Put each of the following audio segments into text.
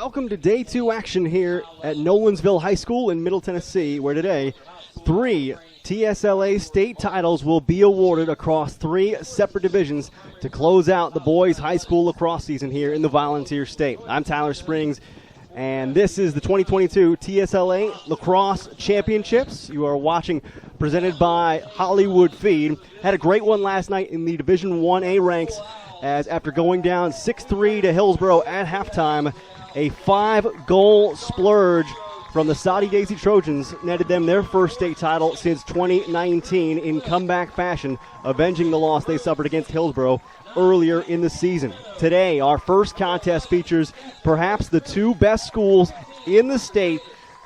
Welcome to Day 2 action here at Nolensville High School in Middle Tennessee, where today 3 TSLA state titles will be awarded across 3 separate divisions to close out the boys' high school lacrosse season here in the Volunteer State. I'm Tyler Springs, and this is the 2022 TSLA Lacrosse Championships. You are watching, presented by Hollywood Feed. Had a great one last night in the Division 1A ranks, as after going down 6-3 to Hillsboro at halftime, a 5-goal splurge from the Saudi Daisy Trojans netted them their first state title since 2019 in comeback fashion, avenging the loss they suffered against Hillsboro earlier in the season. Today, our first contest features perhaps the 2 best schools in the state,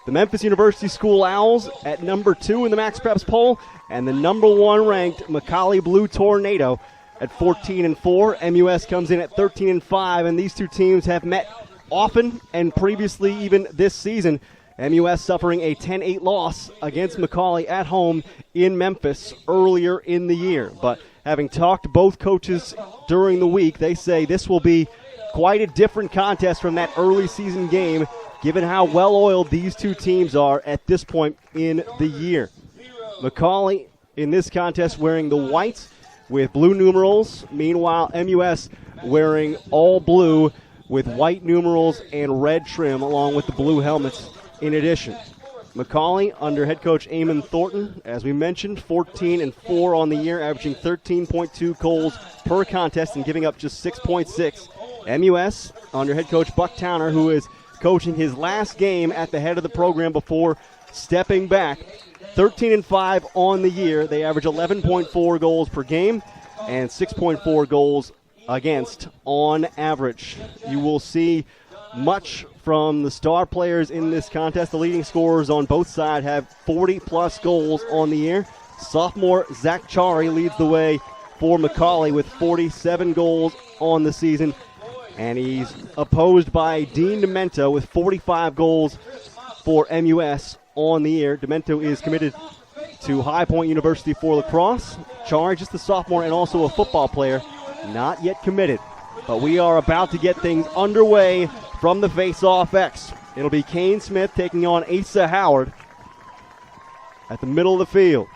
the Memphis University School Owls at number 2 in the Max Preps poll, and the number 1 ranked McCallie Blue Tornado at 14-4. MUS comes in at 13-5, and these 2 teams have met often and previously even this season. MUS suffering a 10-8 loss against McCallie at home in Memphis earlier in the year. But having talked to both coaches during the week, they say this will be quite a different contest from that early season game, given how well-oiled these 2 teams are at this point in the year. McCallie in this contest wearing the whites with blue numerals. Meanwhile, MUS wearing all blue with white numerals and red trim along with the blue helmets in addition. McCallie under head coach Eamon Thornton, as we mentioned, 14-4 on the year, averaging 13.2 goals per contest and giving up just 6.6. MUS under head coach Buck Towner, who is coaching his last game at the head of the program before stepping back. 13-5 on the year. They average 11.4 goals per game and 6.4 goals against on average. You will see much from the star players in this contest. The leading scorers on both sides have 40-plus goals on the year. Sophomore Zach Chari leads the way for McCallie with 47 goals on the season, and he's opposed by Dean Demento with 45 goals for MUS on the year. Demento is committed to High Point University for lacrosse. Chari, just a sophomore and also a football player, not yet committed. But we are about to get things underway from the face-off X. It'll be Kane Smith taking on Asa Howard at the middle of the field.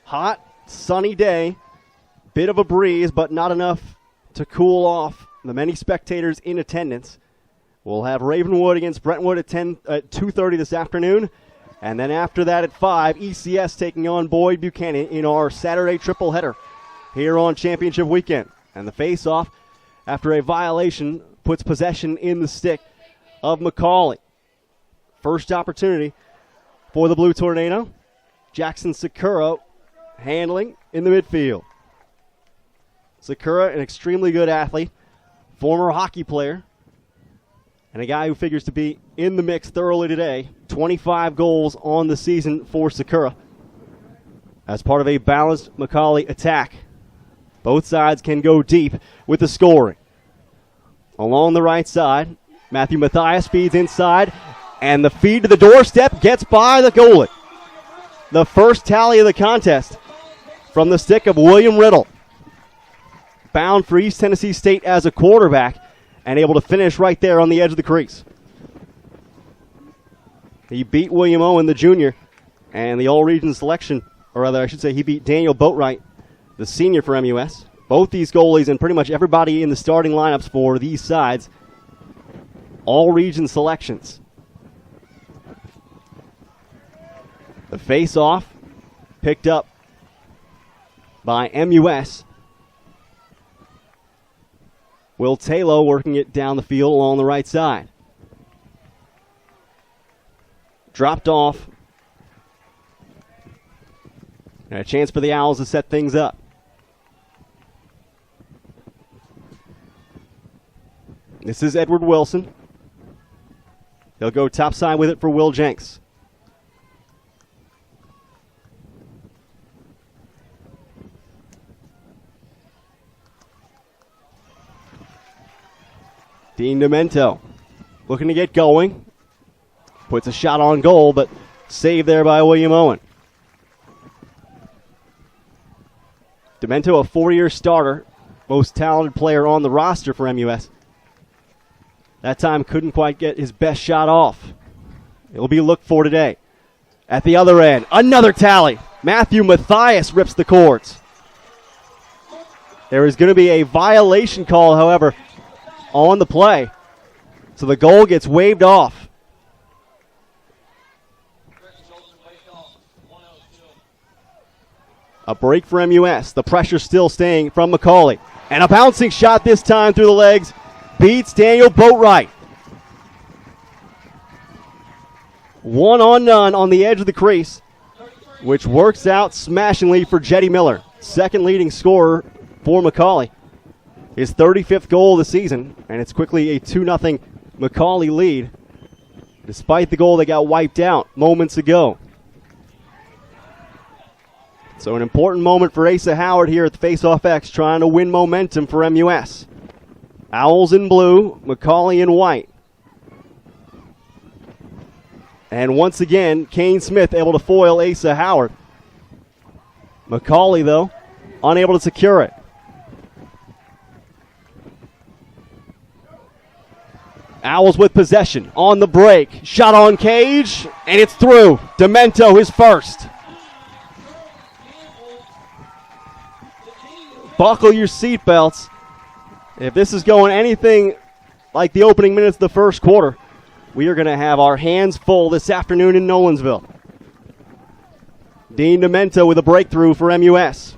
Hot, sunny day. Bit of a breeze, but not enough to cool off the many spectators in attendance. We'll have Ravenwood against Brentwood at 2:30 this afternoon. And then after that at 5, ECS taking on Boyd Buchanan in our Saturday triple header here on championship weekend. And the face-off, after a violation, puts possession in the stick of McCallie. First opportunity for the Blue Tornado. Jackson Sakura handling in the midfield. Sakura, an extremely good athlete, former hockey player, and a guy who figures to be in the mix thoroughly today. 25 goals on the season for Sakura as part of a balanced McCallie attack. Both sides can go deep with the scoring. Along the right side, Matthew Mathias feeds inside, and the feed to the doorstep gets by the goalie. The first tally of the contest from the stick of William Riddle. Bound for East Tennessee State as a quarterback and able to finish right there on the edge of the crease. He beat William Owen, the junior, and the all-region selection, or rather I should say he beat Daniel Boatwright, the senior for MUS. Both these goalies and pretty much everybody in the starting lineups for these sides, all-region selections. The face-off picked up by MUS. Will Taylor working it down the field along the right side. Dropped off. And a chance for the Owls to set things up. This is Edward Wilson. They'll go topside with it for Will Jenks. Dean Demento looking to get going. Puts a shot on goal, but saved there by William Owen. Demento, a 4-year starter, most talented player on the roster for MUS. That time couldn't quite get his best shot off. It'll be looked for today. At the other end, another tally. Matthew Mathias rips the cords. There is going to be a violation call, however, on the play. So the goal gets waved off. A break for MUS. The pressure still staying from McCallie. And a bouncing shot this time through the legs. Beats Daniel Boatwright. 1-on-none on the edge of the crease, which works out smashingly for Jetty Miller. Second leading scorer for McCallie. His 35th goal of the season, and it's quickly a 2-0 McCallie lead, despite the goal that got wiped out moments ago. So an important moment for Asa Howard here at the Face-Off X, trying to win momentum for MUS. Owls in blue, McCallie in white. And once again, Kane Smith able to foil Asa Howard. McCallie, though, unable to secure it. Owls with possession on the break. Shot on cage, and it's through. Demento, his first. Buckle your seatbelts. If this is going anything like the opening minutes of the first quarter, we are going to have our hands full this afternoon in Nolensville. Dean Demento with a breakthrough for MUS.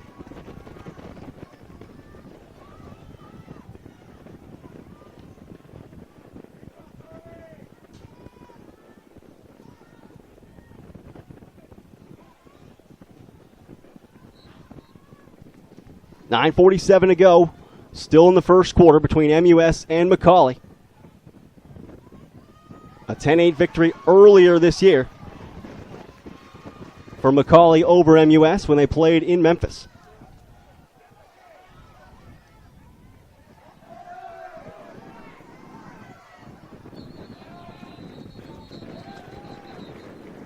.9:47 to go. Still in the first quarter between MUS and McCallie. A 10-8 victory earlier this year for McCallie over MUS when they played in Memphis.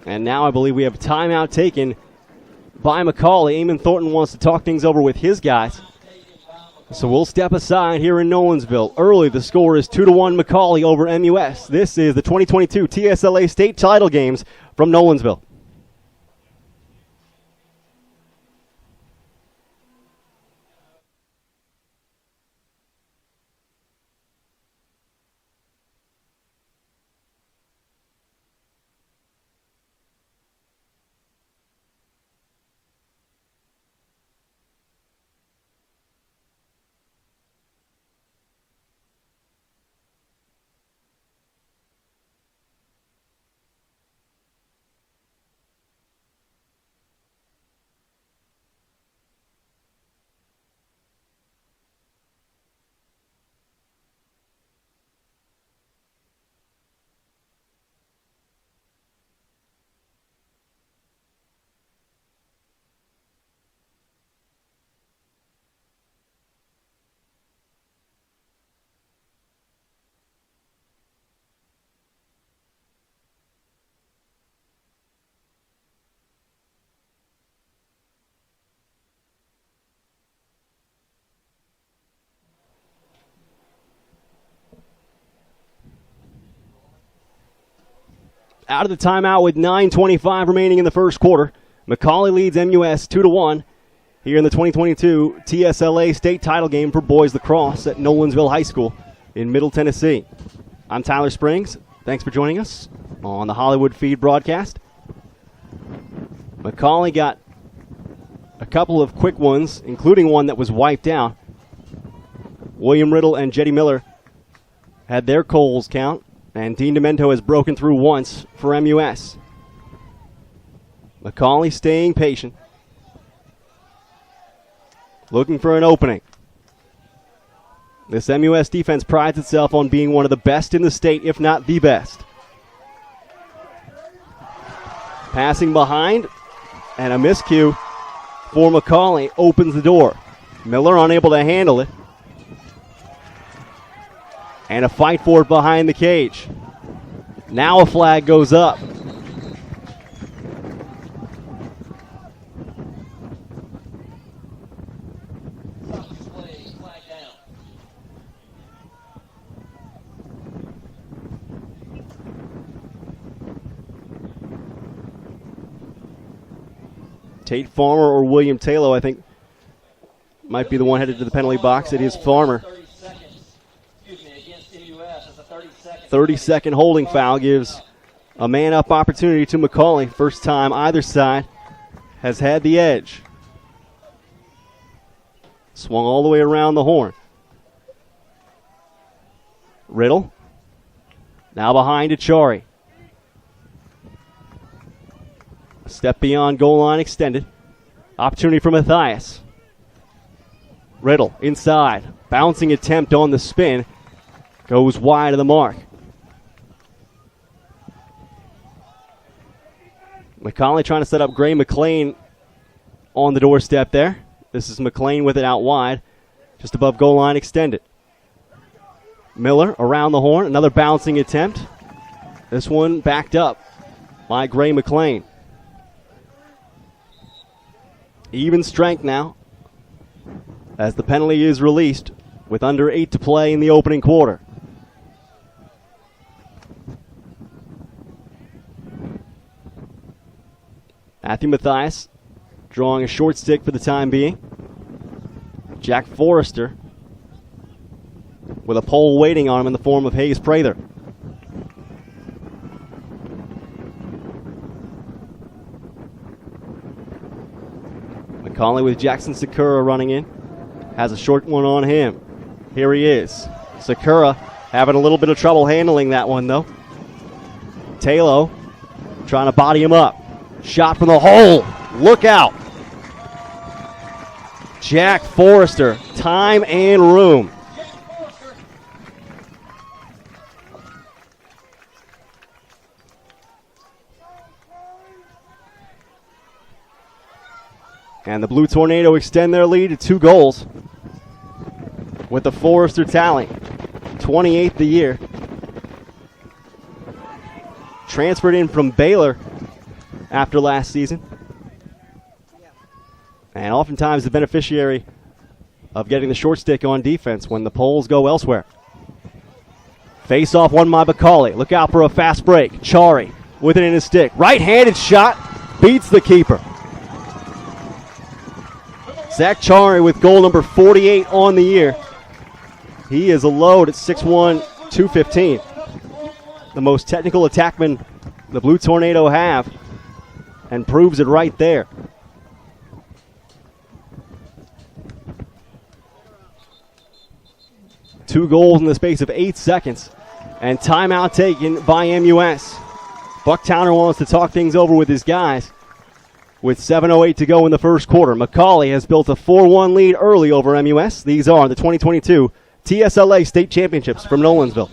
And now I believe we have a timeout taken by McCallie. Eamon Thornton wants to talk things over with his guys. So we'll step aside here in Nolensville. Early, the score is 2-1 McCallie over MUS. This is the 2022 TSLA state title games from Nolensville. Out of the timeout with 9:25 remaining in the first quarter. McCallie leads MUS 2-1 here in the 2022 TSLA state title game for boys lacrosse at Nolensville High School in Middle Tennessee. I'm Tyler Springs. Thanks for joining us on the Hollywood Feed broadcast. McCallie got a couple of quick ones, including one that was wiped out. William Riddle and Jetty Miller had their goals count. And Dean Demento has broken through once for MUS. McCallie staying patient. Looking for an opening. This MUS defense prides itself on being one of the best in the state, if not the best. Passing behind, and a miscue for McCallie opens the door. Miller unable to handle it. And a fight for it behind the cage. Now a flag goes up. Tate Farmer or William Taylor, I think, might be the one headed to the penalty box. It is Farmer. 30-second holding foul gives a man-up opportunity to McCallie. First time either side has had the edge. Swung all the way around the horn. Riddle. Now behind to Chari. A step beyond goal line extended. Opportunity for Matthias. Riddle inside. Bouncing attempt on the spin. Goes wide of the mark. McCallie trying to set up Gray McLean on the doorstep there. This is McLean with it out wide. Just above goal line extended. Miller around the horn. Another bouncing attempt. This one backed up by Gray McLean. Even strength now as the penalty is released with under 8 to play in the opening quarter. Matthew Matthias drawing a short stick for the time being. Jack Forrester with a pole waiting on him in the form of Hayes Prather. McCallie with Jackson Sakura running in. Has a short one on him. Here he is. Sakura having a little bit of trouble handling that one, though. Taylor trying to body him up. Shot from the hole. Look out. Jack Forrester. Time and room. And the Blue Tornado extend their lead to 2 goals with the Forrester tally. 28th the year. Transferred in from Baylor after last season. And oftentimes the beneficiary of getting the short stick on defense when the poles go elsewhere. Face off won by McCallie. Look out for a fast break. Chari with it in his stick. Right-handed shot beats the keeper. Zach Chari with goal number 48 on the year. He is a load at 6'1", 215. The most technical attackman the Blue Tornado have, and proves it right there. Two goals in the space of 8 seconds, and timeout taken by MUS. Buck Towner wants to talk things over with his guys. With 7:08 to go in the first quarter, McCallie has built a 4-1 lead early over MUS. These are the 2022 TSLA State Championships from Nolensville.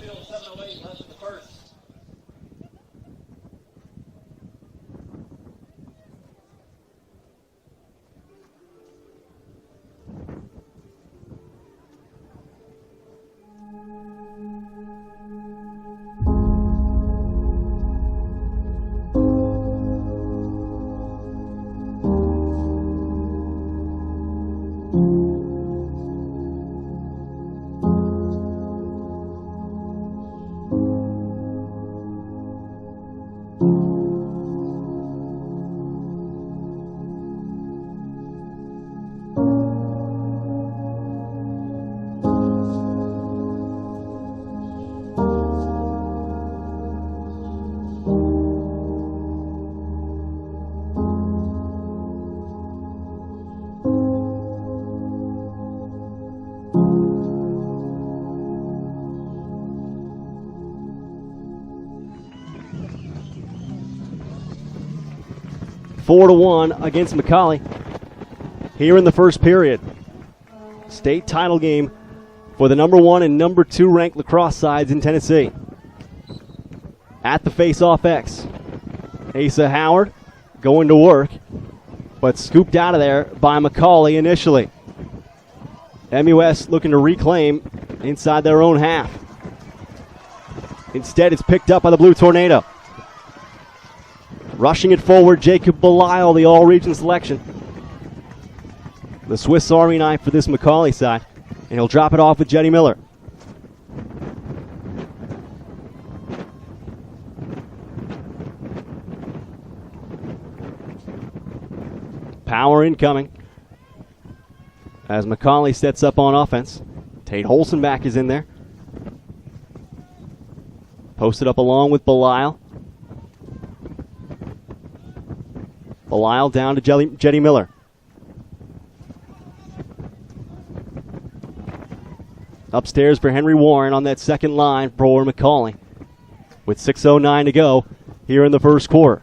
4-1 against McCallie here in the first period. State title game for the number 1 and number 2 ranked lacrosse sides in Tennessee. At the face-off X, Asa Howard going to work, but scooped out of there by McCallie initially. MUS looking to reclaim inside their own half. Instead, it's picked up by the Blue Tornado. Rushing it forward, Jacob Belisle, the all-region selection. The Swiss Army knife for this McCallie side. And he'll drop it off with Jetty Miller. Power incoming as McCallie sets up on offense. Tate Holzenbach is in there. Posted up along with Belisle. Belisle down to Jetty Miller. Upstairs for Henry Warren on that second line for McCallie. With 6:09 to go here in the first quarter.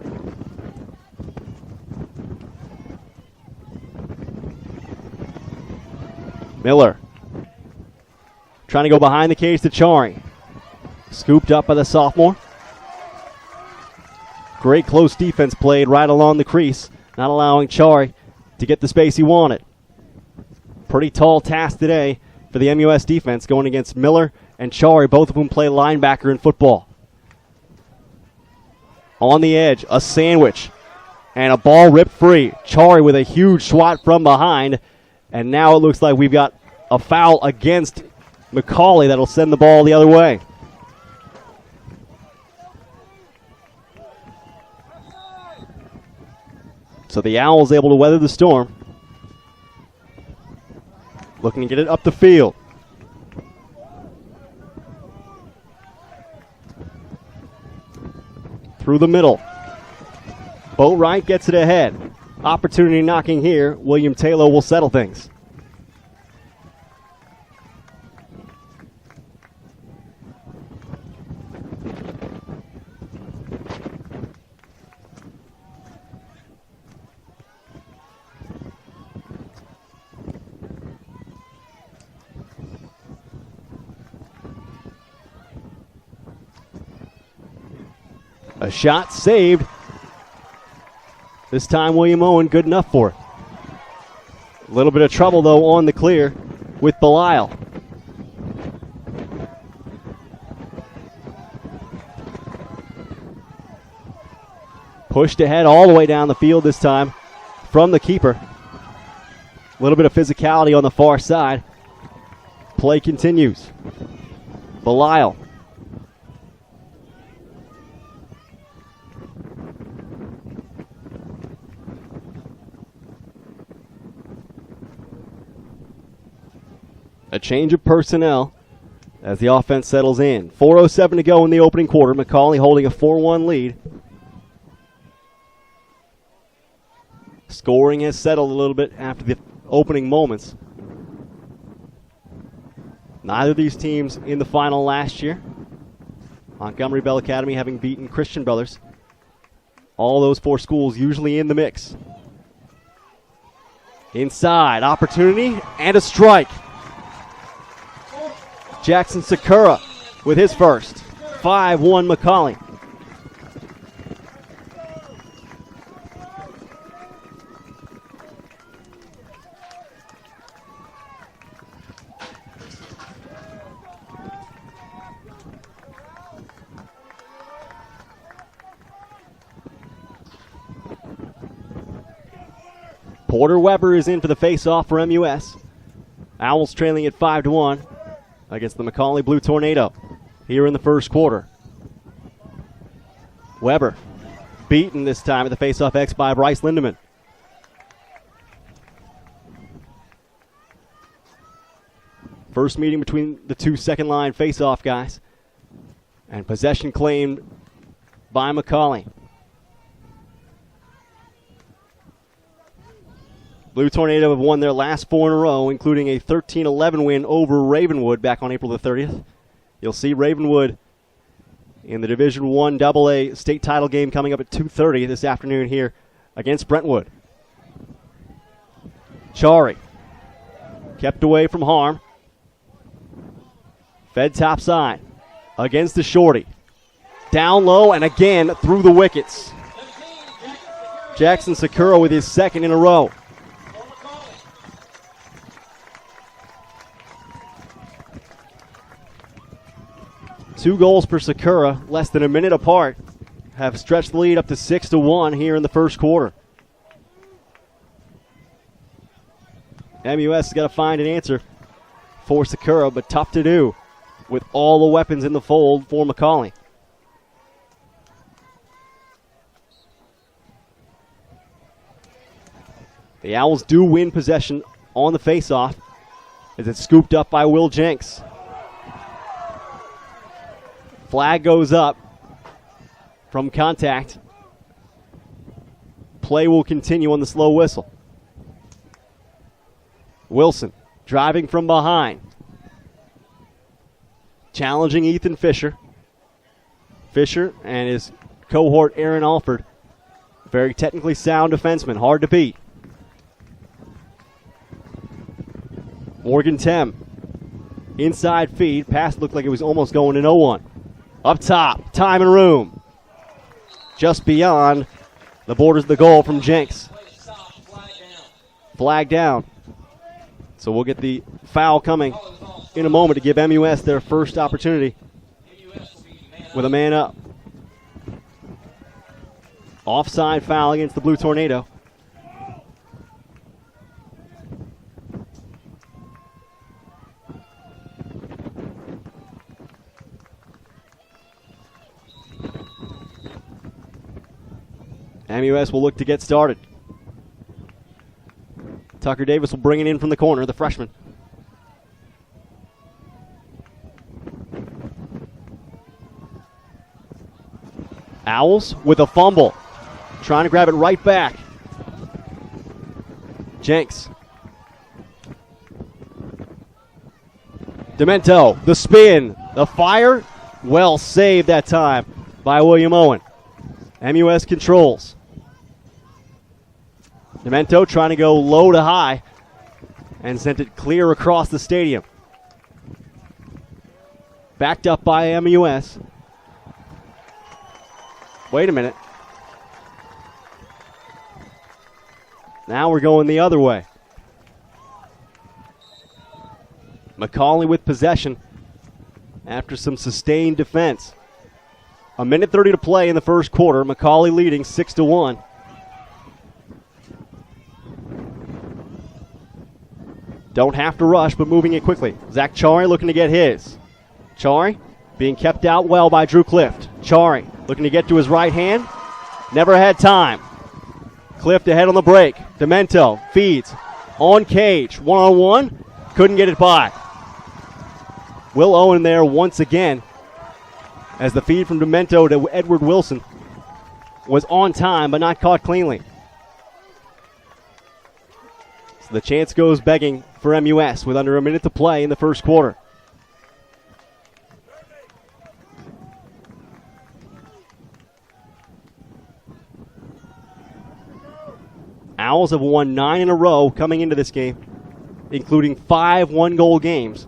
Miller trying to go behind the cage to Chari. Scooped up by the sophomore. Great close defense played right along the crease, not allowing Chari to get the space he wanted. Pretty tall task today for the MUS defense going against Miller and Chari, both of whom play linebacker in football. On the edge, a sandwich, and a ball ripped free. Chari with a huge swat from behind, and now it looks like we've got a foul against McCallie that'll send the ball the other way. So the Owls able to weather the storm. Looking to get it up the field. Through the middle. Boatwright gets it ahead. Opportunity knocking here. William Taylor will settle things. A shot saved. This time William Owen good enough for it. A little bit of trouble though on the clear with Belisle. Pushed ahead all the way down the field this time from the keeper. A little bit of physicality on the far side. Play continues. Belisle. A change of personnel as the offense settles in. 4:07 to go in the opening quarter. McCallie holding a 4-1 lead. Scoring has settled a little bit after the opening moments. Neither of these teams in the final last year. Montgomery Bell Academy having beaten Christian Brothers. All those four schools usually in the mix. Inside, opportunity and a strike. Jackson Sakura with his first. 5-1 McCallie. Porter Weber is in for the face-off for MUS. Owls trailing at 5-1. Against the McCallie Blue Tornado here in the first quarter. Weber beaten this time at the faceoff X by Bryce Lindemann. First meeting between the two second line faceoff guys. And possession claimed by McCallie. Blue Tornado have won their last 4 in a row, including a 13-11 win over Ravenwood back on April the 30th. You'll see Ravenwood in the Division I AA state title game coming up at 2:30 this afternoon here against Brentwood. Chari kept away from harm. Fed top side against the shorty. Down low and again through the wickets. Jackson Sakura with his second in a row. Two goals for Sakura, less than a minute apart, have stretched the lead up to 6-1 here in the first quarter. MUS has got to find an answer for Sakura, but tough to do with all the weapons in the fold for McCallie. The Owls do win possession on the faceoff as it's scooped up by Will Jenks. Flag goes up from contact. Play will continue on the slow whistle. Wilson driving from behind. Challenging Ethan Fisher. Fisher and his cohort Aaron Alford. Very technically sound defenseman, hard to beat. Morgan Tem. Inside feed. Pass looked like it was almost going to no one. Up top, time and room. Just beyond the borders of the goal from Jenks. Flag down. So we'll get the foul coming in a moment to give MUS their first opportunity with a man up. Offside foul against the Blue Tornado. MUS will look to get started. Tucker Davis will bring it in from the corner, the freshman. Owls with a fumble. Trying to grab it right back. Jenks. Demento, the spin, the fire. Well saved that time by William Owen. MUS controls. Demento trying to go low to high and sent it clear across the stadium. Backed up by MUS. Wait a minute. Now we're going the other way. McCallie with possession after some sustained defense. A minute 30 to play in the first quarter. McCallie leading 6-1. Don't have to rush, but moving it quickly. Zach Chari looking to get his. Chari being kept out well by Drew Clift. Chari looking to get to his right hand. Never had time. Clift ahead on the break. Demento feeds on Cage. One-on-one. Couldn't get it by. Will Owen there once again as the feed from Demento to Edward Wilson was on time but not caught cleanly. So the chance goes begging for MUS with under a minute to play in the first quarter. Owls have won 9 in a row coming into this game, including 5 one-goal games.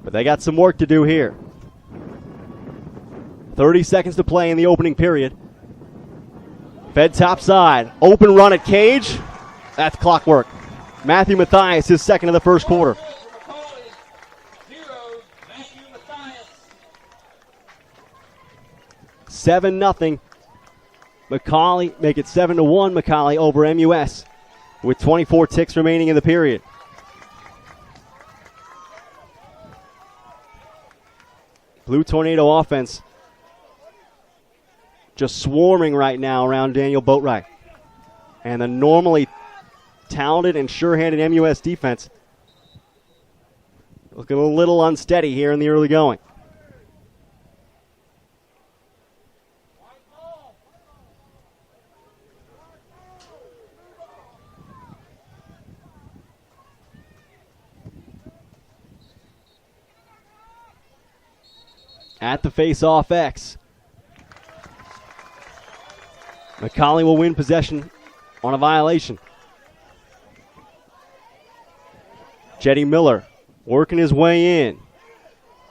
But they got some work to do here. 30 seconds to play in the opening period. Fed top side. Open run at Cage. That's clockwork. Matthew Mathias, his second of the first quarter. 7-0. McCallie make it 7-1. McCallie over MUS with 24 ticks remaining in the period. Blue Tornado offense just swarming right now around Daniel Boatwright. And the normally talented and sure-handed MUS defense looking a little unsteady here in the early going. At the face-off X. McCallie will win possession on a violation. Jetty Miller working his way in.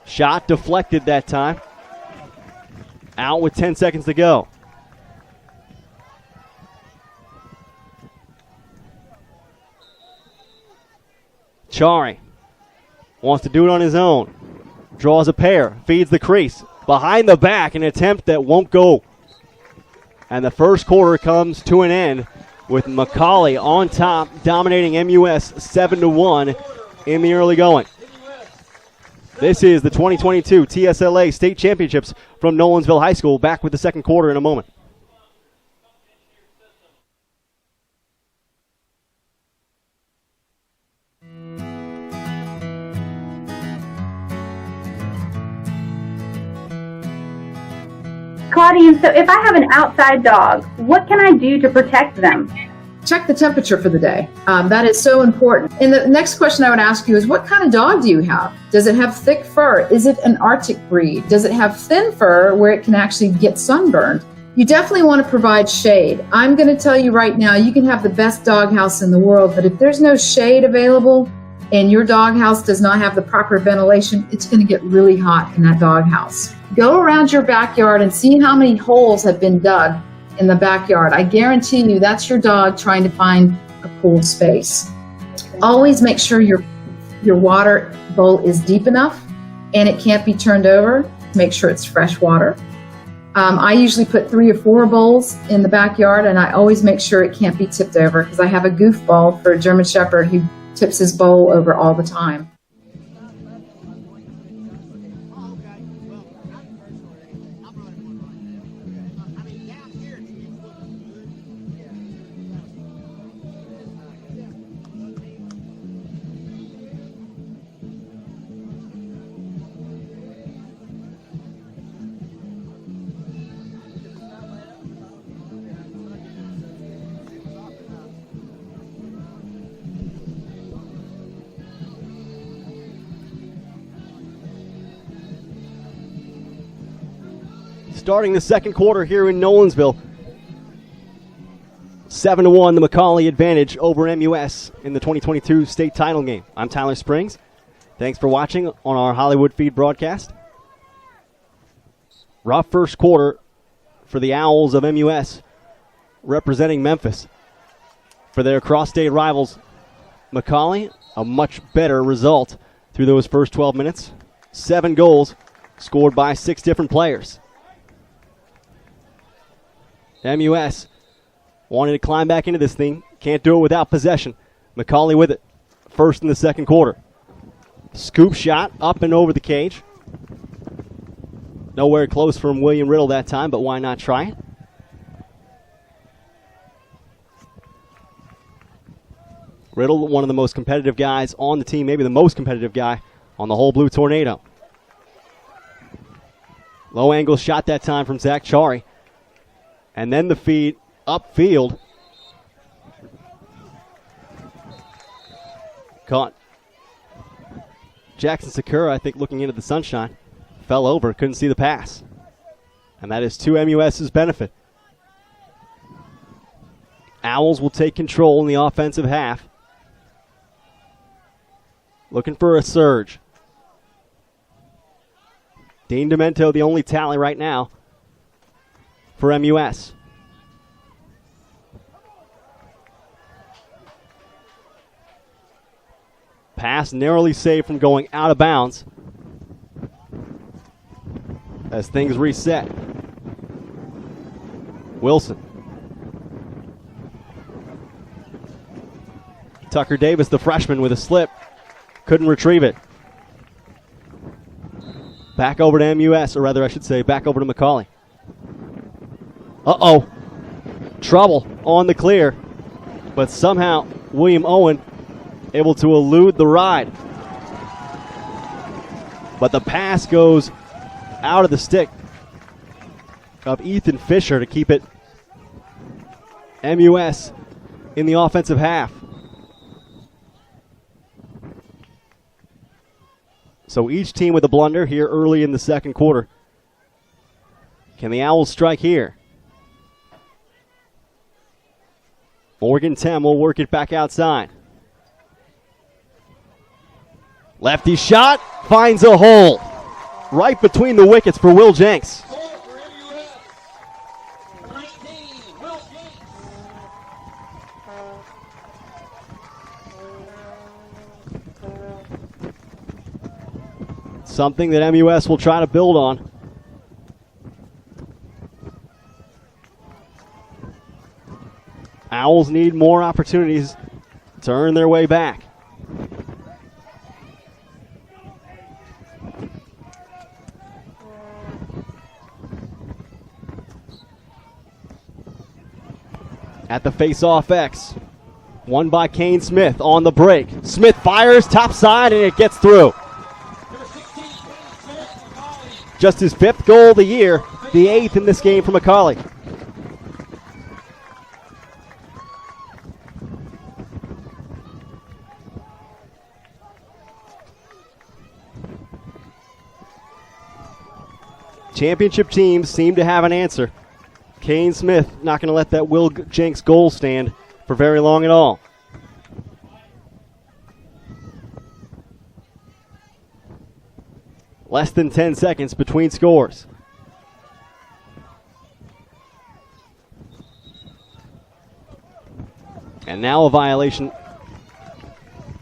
Shot deflected that time. Out with 10 seconds to go. Chari wants to do it on his own. Draws a pair, feeds the crease. Behind the back, an attempt that won't go. And the first quarter comes to an end with McCallie on top, dominating MUS 7-1 in the early going. This is the 2022 TSLA State Championships from Nolensville High School. Back with the second quarter in a moment. Scotty, and so if I have an outside dog, what can I do to protect them? Check the temperature for the day. That is so important. And the next question I would ask you is, what kind of dog do you have? Does it have thick fur? Is it an Arctic breed? Does it have thin fur where it can actually get sunburned? You definitely want to provide shade. I'm going to tell you right now, you can have the best doghouse in the world, but if there's no shade available and your doghouse does not have the proper ventilation, it's going to get really hot in that doghouse. Go around your backyard and see how many holes have been dug in the backyard. I guarantee you that's your dog trying to find a cool space. Always make sure your water bowl is deep enough and it can't be turned over. Make sure it's fresh water. I usually put 3 or 4 bowls in the backyard, and I always make sure it can't be tipped over because I have a goofball for a German Shepherd who tips his bowl over all the time. Starting the second quarter here in Nolensville. 7-1, the McCallie advantage over MUS in the 2022 state title game. I'm Tyler Springs. Thanks for watching on our Hollywood Feed broadcast. Rough first quarter for the Owls of MUS representing Memphis. For their cross-state rivals, McCallie, a much better result through those first 12 minutes. 7 goals scored by 6 different players. MUS wanted to climb back into this thing. Can't do it without possession. McCallie with it. First in the second quarter. Scoop shot up and over the cage. Nowhere close from William Riddle that time, but why not try it? Riddle, one of the most competitive guys on the team, maybe the most competitive guy on the whole Blue Tornado. Low angle shot that time from Zach Chari. And then the feed upfield. Caught Jackson Sakura, I think, looking into the sunshine. Fell over, couldn't see the pass. And that is to MUS's benefit. Owls will take control in the offensive half. Looking for a surge. Dean Demento, the only tally right now for MUS. Pass narrowly saved from going out of bounds as things reset. Wilson. Tucker Davis, the freshman, with a slip. Couldn't retrieve it. Back over to MUS, or rather I should say back over to McCallie. Uh-oh. Trouble on the clear. But somehow William Owen able to elude the ride. But the pass goes out of the stick of Ethan Fisher to keep it MUS in the offensive half. So each team with a blunder here early in the second quarter. Can the Owls strike here? Morgan Tem will work it back outside. Lefty shot finds a hole right between the wickets for Will Jenks. Something that MUS will try to build on. Owls need more opportunities to earn their way back. At the face-off X, won by Kane Smith on the break. Smith fires top side and it gets through. Just his 5th goal of the year the 8th in this game for McCallie. Championship teams seem to have an answer. Kane Smith not going to let that Will Jenks goal stand for very long at all. Less than 10 seconds between scores. And now a violation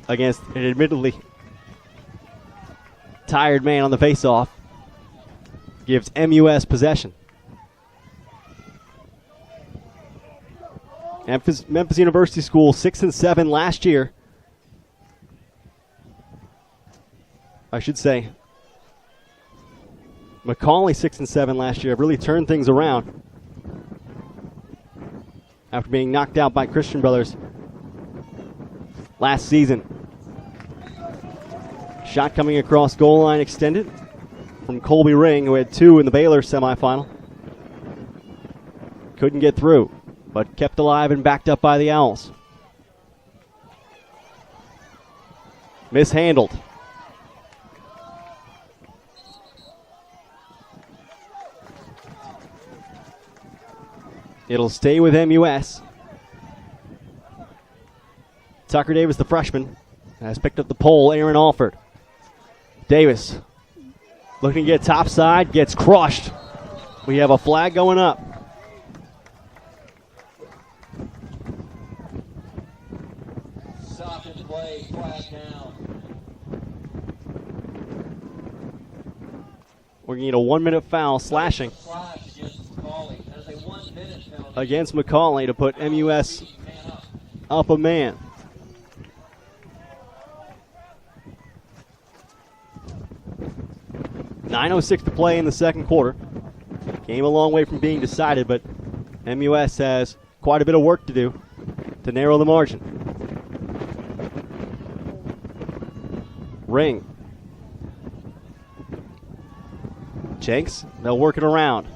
against an admittedly tired man on the faceoff. Gives MUS possession. Memphis University School 6-7 last year. I should say McCallie 6-7 last year. Really turned things around after being knocked out by Christian Brothers last season. Shot coming across goal line extended from Colby Ring, who had 2 in the Baylor semifinal. Couldn't get through, but kept alive and backed up by the Owls. Mishandled. It'll stay with MUS. Tucker Davis, the freshman, has picked up the pole. Aaron Alford. Davis looking to get topside, gets crushed. We have a flag going up. Stoppage play, flag down. We're going to need a 1-minute foul slashing Slash against McCallie. That is a 1-minute penalty. against McCallie to put MUS up a man. .9:06 to play in the second quarter. Game a long way from being decided, but MUS has quite a bit of work to do to narrow the margin. Ring. Jenks, they'll work it around.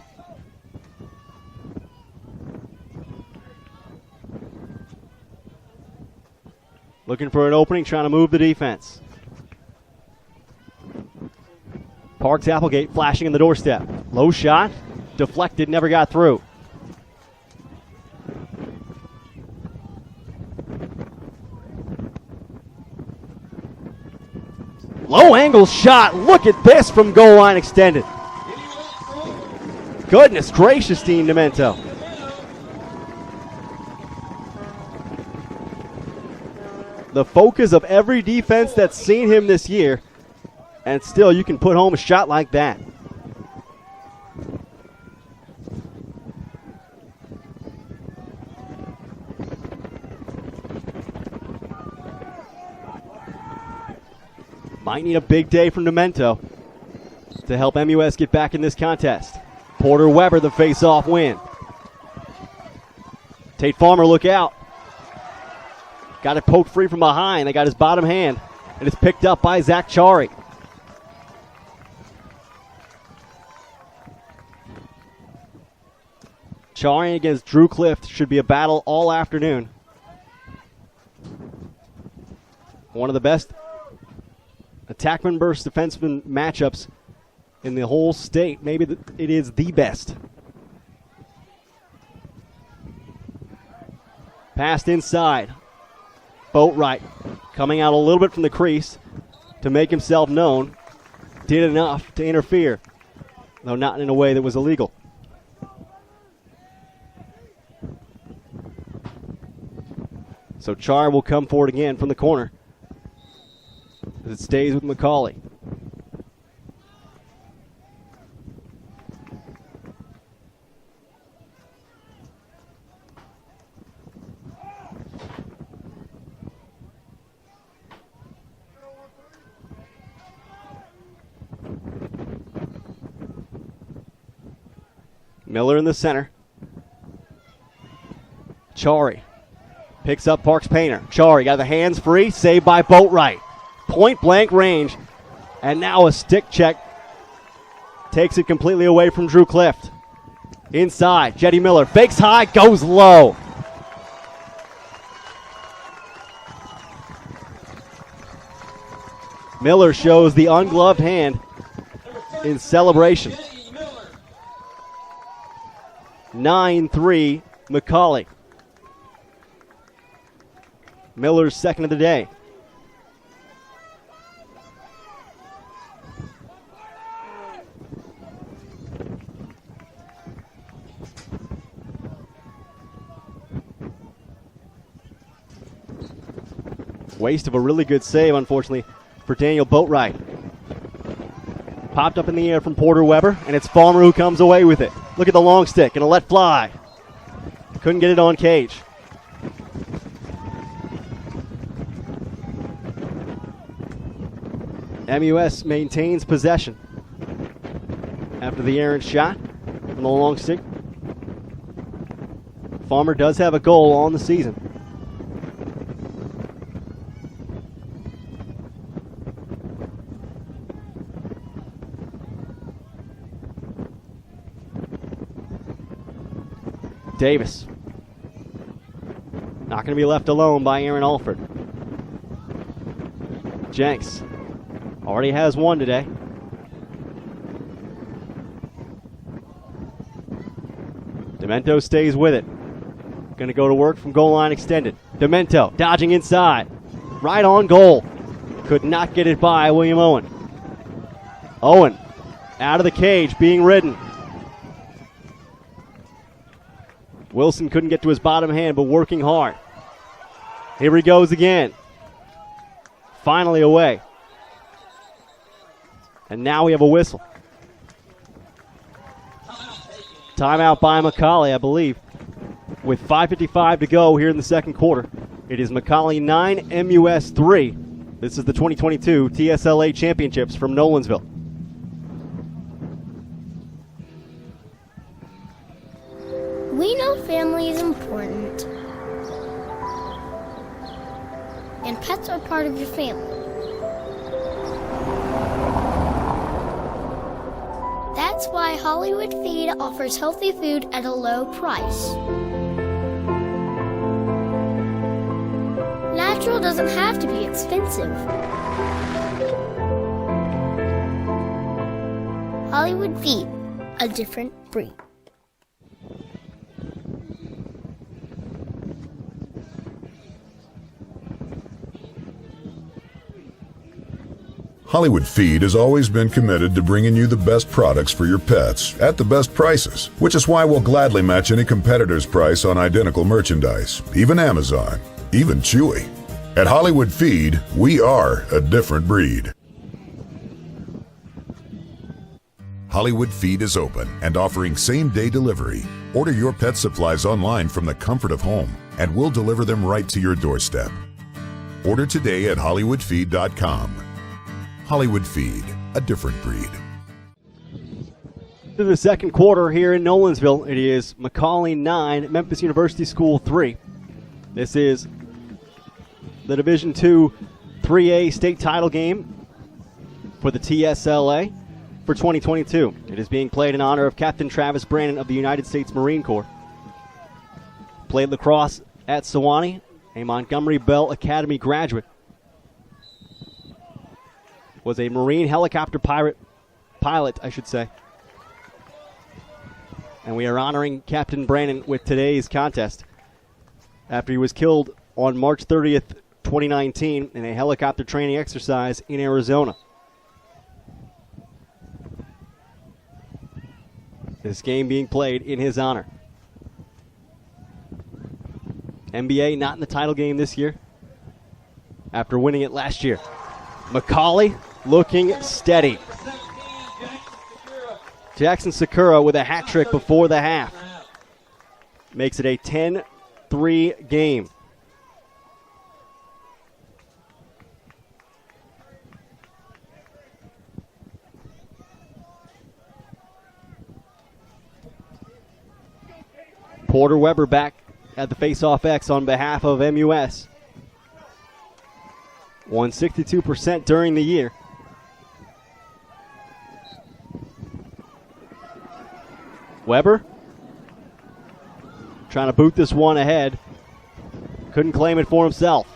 Looking for an opening, trying to move the defense. Parks Applegate flashing in the doorstep. Low shot, deflected, never got through. Low angle shot. Look at this from goal line extended. Goodness gracious, Dean Demento. The focus of every defense that's seen him this year, and still you can put home a shot like that. Might need a big day from Demento to help MUS get back in this contest. Porter Weber, the face-off win. Tate Farmer, look out. Got it poked free from behind. They got his bottom hand, and it's picked up by Zach Chari. Chari against Drew Clift should be a battle all afternoon. One of the best attackman versus defenseman matchups in the whole state. Maybe it is the best. Passed inside. Boatwright coming out a little bit from the crease to make himself known. Did enough to interfere, though not in a way that was illegal. So Char will come forward again from the corner as it stays with McCallie. Miller in the center. Chari picks up Parks Painter. Chari got the hands free, saved by Boatwright. Point blank range, and now a stick check takes it completely away from Drew Clift. Inside, Jetty Miller fakes high, goes low. Miller shows the ungloved hand in celebration. 9-3 McCallie. Miller's second of the day. Waste of a really good save, unfortunately, for Daniel Boatwright. Popped up in the air from Porter Weber, and it's Farmer who comes away with it. Look at the long stick, and a let fly. Couldn't get it on cage. MUS maintains possession after the errant shot from the long stick. Farmer does have a goal on the season. Davis. Not going to be left alone by Aaron Alford. Jenks already has one today. Demento stays with it. Going to go to work from goal line extended. Demento dodging inside. Right on goal. Could not get it by William Owen. Owen out of the cage, being ridden. Wilson couldn't get to his bottom hand, but working hard. Here he goes again. Finally away. And now we have a whistle. Timeout by McCallie, I believe. With 5:55 to go here in the second quarter. It is McCallie 9, MUS 3. This is the 2022 TSLA Championships from Nolensville. We know family is important, and pets are part of your family. That's why Hollywood Feed offers healthy food at a low price. Natural doesn't have to be expensive. Hollywood Feed, a different breed. Hollywood Feed has always been committed to bringing you the best products for your pets at the best prices, which is why we'll gladly match any competitor's price on identical merchandise, even Amazon, even Chewy. At Hollywood Feed, we are a different breed. Hollywood Feed is open and offering same-day delivery. Order your pet supplies online from the comfort of home, and we'll deliver them right to your doorstep. Order today at HollywoodFeed.com. Hollywood Feed, a different breed. To the second quarter here in Nolensville, it is McCallie 9, Memphis University School 3. This is the Division II 3A state title game for the TSLA for 2022. It is being played in honor of Captain Travis Brandon of the United States Marine Corps. Played lacrosse at Sewanee, a Montgomery Bell Academy graduate. Was a Marine helicopter pilot, I should say. And we are honoring Captain Brandon with today's contest after he was killed on March 30th, 2019 in a helicopter training exercise in Arizona. This game being played in his honor. NBA not in the title game this year after winning it last year. McCallie looking steady. Jackson Sakura with a hat trick before the half. Makes it a 10-3 game. Porter Weber back at the face-off X on behalf of MUS. Won 62% during the year. Weber trying to boot this one ahead. Couldn't claim it for himself.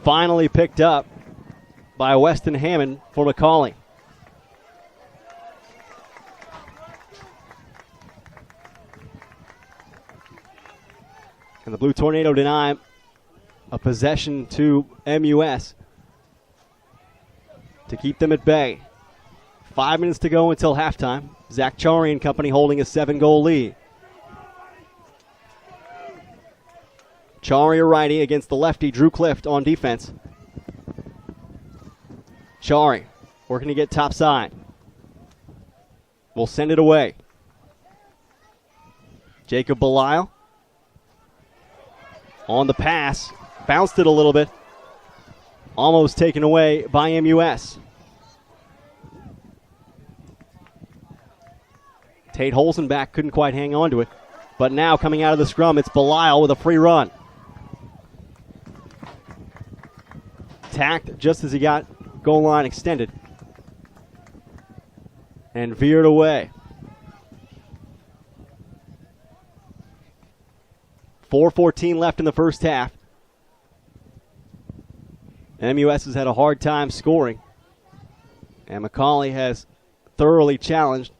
Finally picked up by Weston Hammond for McCallie. And the Blue Tornado deny a possession to MUS to keep them at bay. 5 minutes to go until halftime. Zach Chari and company holding a 7-goal lead. Chari, a righty, against the lefty, Drew Clift on defense. Chari working to get top side. Will send it away. Jacob Belisle on the pass. Bounced it a little bit. Almost taken away by MUS. Tate Holzenbach couldn't quite hang on to it. But now coming out of the scrum, it's Belisle with a free run. Tacked just as he got goal line extended. And veered away. 4:14 left in the first half. MUS has had a hard time scoring. And McCallie has thoroughly challenged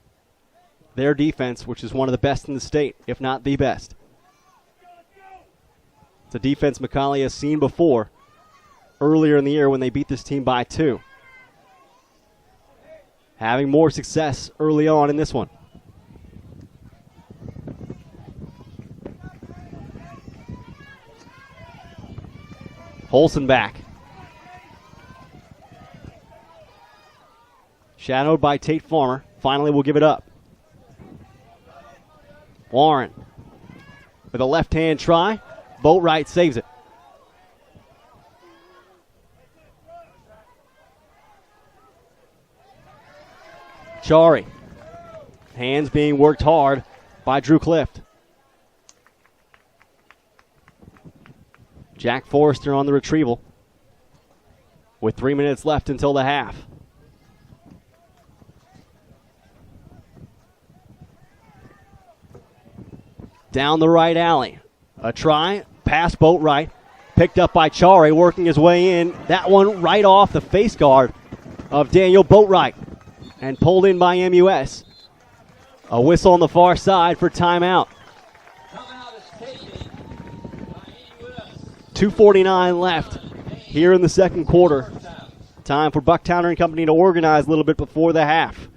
their defense, which is one of the best in the state, if not the best. It's a defense McCallie has seen before earlier in the year when they beat this team by 2. Having more success early on in this one. Holzenbach. Shadowed by Tate Farmer. Finally will give it up. Warren with a left-hand try. Boatwright saves it. Chari. Hands being worked hard by Drew Clift. Jack Forrester on the retrieval with 3 minutes left until the half. Down the right alley. A try, pass Boatwright, picked up by Chari, working his way in. That one right off the face guard of Daniel Boatwright and pulled in by MUS. A whistle on the far side for timeout. 2:49 left here in the second quarter. Time for Bucktowner and company to organize a little bit before the half.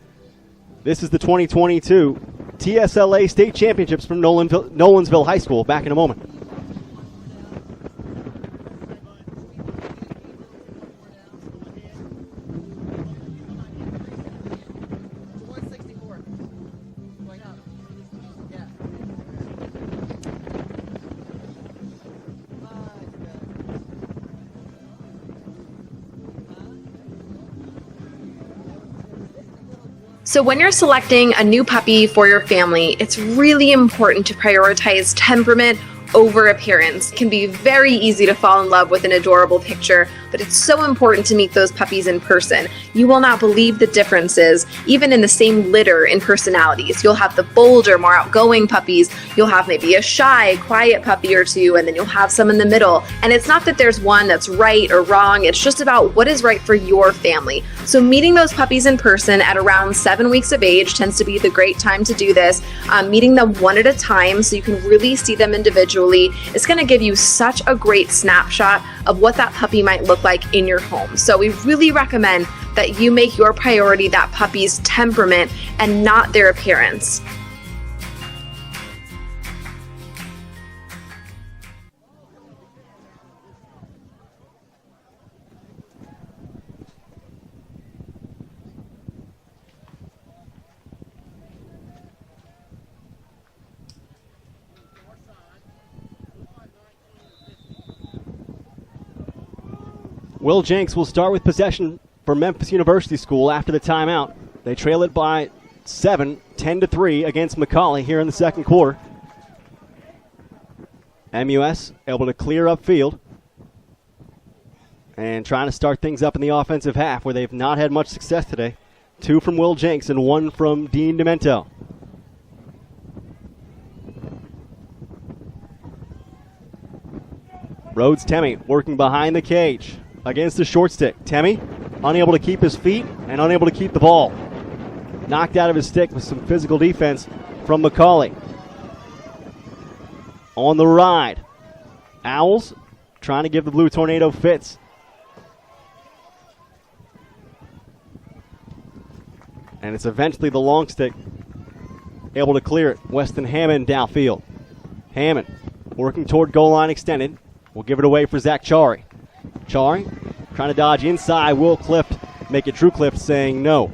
This is the 2022 TSLA State Championships from Nolensville High School. Back in a moment. So when you're selecting a new puppy for your family, it's really important to prioritize temperament over appearance. It can be very easy to fall in love with an adorable picture, but it's so important to meet those puppies in person. You will not believe the differences, even in the same litter in personalities. You'll have the bolder, more outgoing puppies. You'll have maybe a shy, quiet puppy or two, and then you'll have some in the middle. And it's not that there's one that's right or wrong. It's just about what is right for your family. So meeting those puppies in person at around 7 weeks of age tends to be the great time to do this. Meeting them one at a time so you can really see them individually. It's going to give you such a great snapshot of what that puppy might look like in your home. So we really recommend that you make your priority that puppy's temperament and not their appearance. Will Jenks will start with possession for Memphis University School after the timeout. They trail it by 7, 10-3 against McCallie here in the second quarter. MUS able to clear upfield and trying to start things up in the offensive half where they've not had much success today. 2 from Will Jenks and 1 from Dean Demento. Rhodes Temme working behind the cage against the short stick. Temme unable to keep his feet and unable to keep the ball. Knocked out of his stick with some physical defense from McCallie. On the ride, Owls trying to give the Blue Tornado fits. And it's eventually the long stick able to clear it. Weston Hammond downfield. Hammond working toward goal line extended. We'll give it away for Zach Chari. Chari trying to dodge inside. Will Clift make it Drew Clift saying no.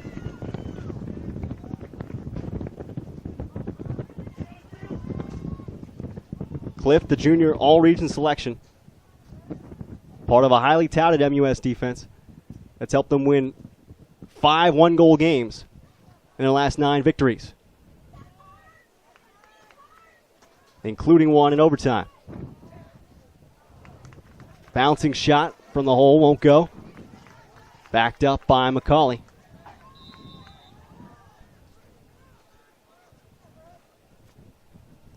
Clift, the junior all-region selection. Part of a highly touted MUS defense that's helped them win 5 one-goal games in their last 9 victories, including 1 in overtime. Bouncing shot from the hole won't go. Backed up by McCallie.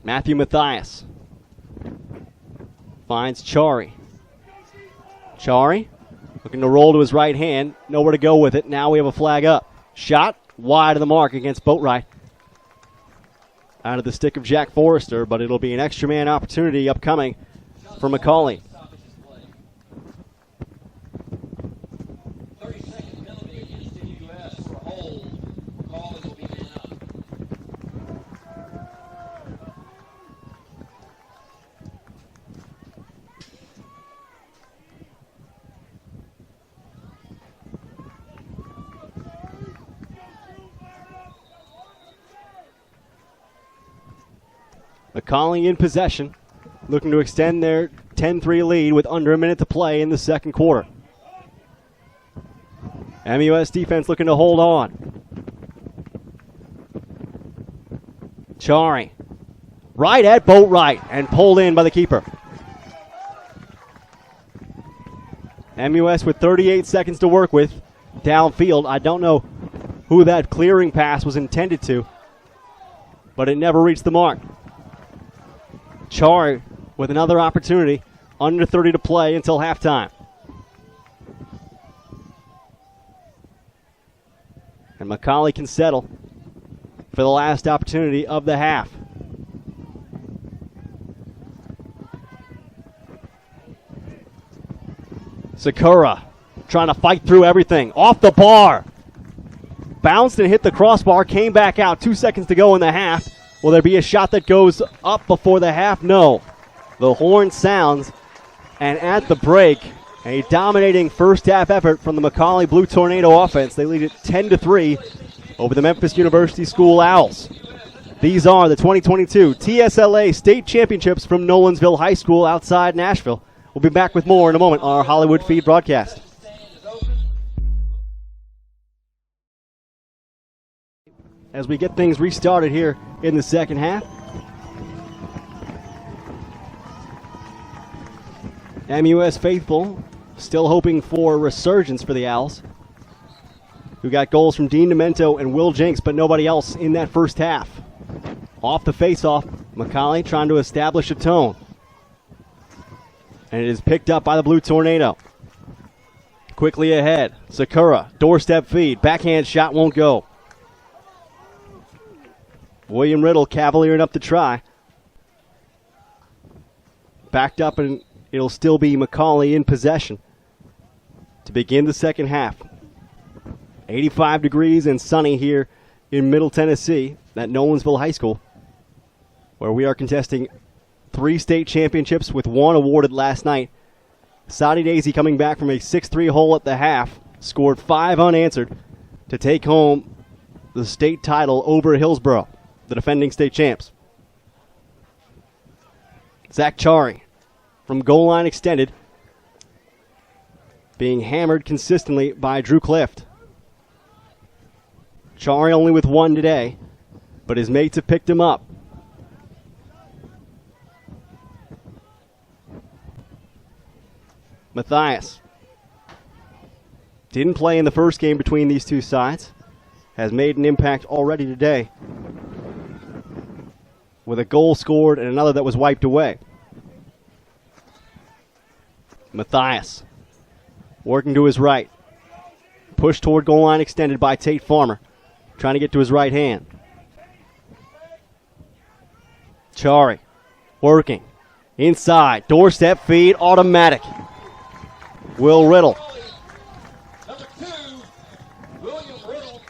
Matthew Mathias finds Chari. Chari looking to roll to his right hand. Nowhere to go with it. Now we have a flag up. Shot wide of the mark against Boatwright. Out of the stick of Jack Forrester, but it'll be an extra man opportunity upcoming for McCallie. 30-second penalty against TUS for a hold. McCallie will be man up. McCallie in possession, looking to extend their 10-3 lead with under a minute to play in the second quarter. MUS defense looking to hold on. Chari, right at Boatwright and pulled in by the keeper. MUS with 38 seconds to work with downfield. I don't know who that clearing pass was intended to, but it never reached the mark. Chari with another opportunity, under 30 to play until halftime. And McCallie can settle for the last opportunity of the half. Sakura trying to fight through everything. Off the bar. Bounced and hit the crossbar, came back out. 2 seconds to go in the half. Will there be a shot that goes up before the half? No. The horn sounds, and at the break, a dominating first half effort from the McCallie Blue Tornado offense. They lead it 10-3 over the Memphis University School Owls. These are the 2022 TSLA State Championships from Nolensville High School outside Nashville. We'll be back with more in a moment on our Hollywood Feed broadcast. As we get things restarted here in the second half. MUS faithful still hoping for a resurgence for the Owls, who got goals from Dean Demento and Will Jenks, but nobody else in that first half. Off the faceoff, McCallie trying to establish a tone. And it is picked up by the Blue Tornado. Quickly ahead, Sakura, doorstep feed, backhand shot won't go. William Riddle cavaliered up to try. Backed up, and it'll still be McCallie in possession to begin the second half. 85 degrees and sunny here in Middle Tennessee at Nolensville High School, where we are contesting 3 state championships with 1 awarded last night. Saudi Daisy coming back from a 6-3 hole at the half, scored 5 unanswered to take home the state title over Hillsboro, the defending state champs. Zach Chari from goal line extended, being hammered consistently by Drew Clift. Chari only with 1 today, but his mates have picked him up. Mathias didn't play in the first game between these two sides. has made an impact already today with a goal scored and another that was wiped away. Matthias working to his right. Push toward goal line extended by Tate Farmer. Trying to get to his right hand. Chari working. Inside. Doorstep feed. Automatic. Will Riddle. Number 2, William Riddle.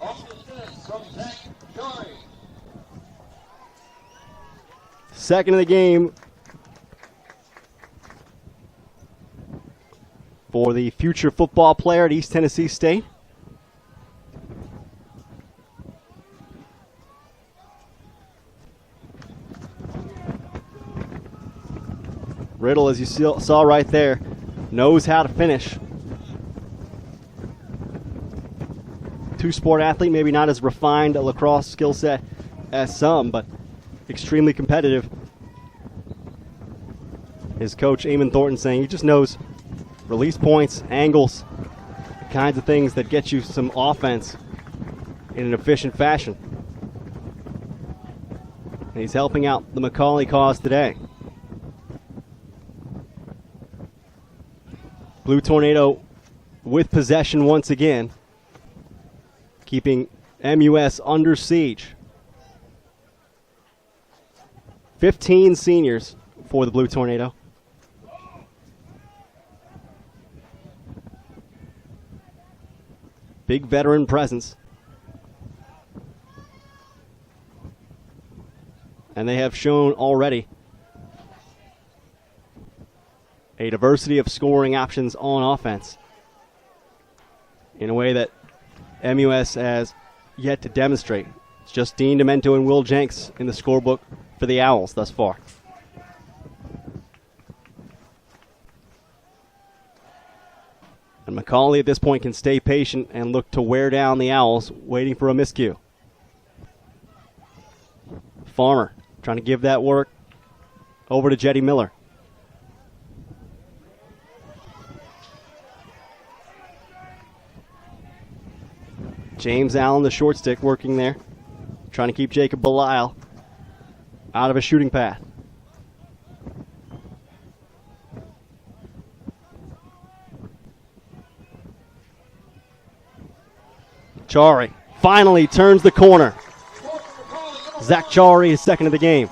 Off the fence from Zach Chari. Second of the game for the future football player at East Tennessee State. Riddle, as you saw right there, knows how to finish. Two-sport athlete, maybe not as refined a lacrosse skill set as some, but extremely competitive. His coach, Eamon Thornton, saying he just knows release points, angles, the kinds of things that get you some offense in an efficient fashion. And he's helping out the McCallie cause today. Blue Tornado with possession once again, keeping MUS under siege. 15 seniors for the Blue Tornado. Big veteran presence. And they have shown already a diversity of scoring options on offense in a way that MUS has yet to demonstrate. It's just Dean Demento and Will Jenks in the scorebook for the Owls thus far. And McCallie at this point can stay patient and look to wear down the Owls, waiting for a miscue. Farmer trying to give that work over to Jetty Miller. James Allen, the short stick, working there, trying to keep Jacob Belisle out of a shooting path. Chari finally turns the corner. Zach Chari is second of the game.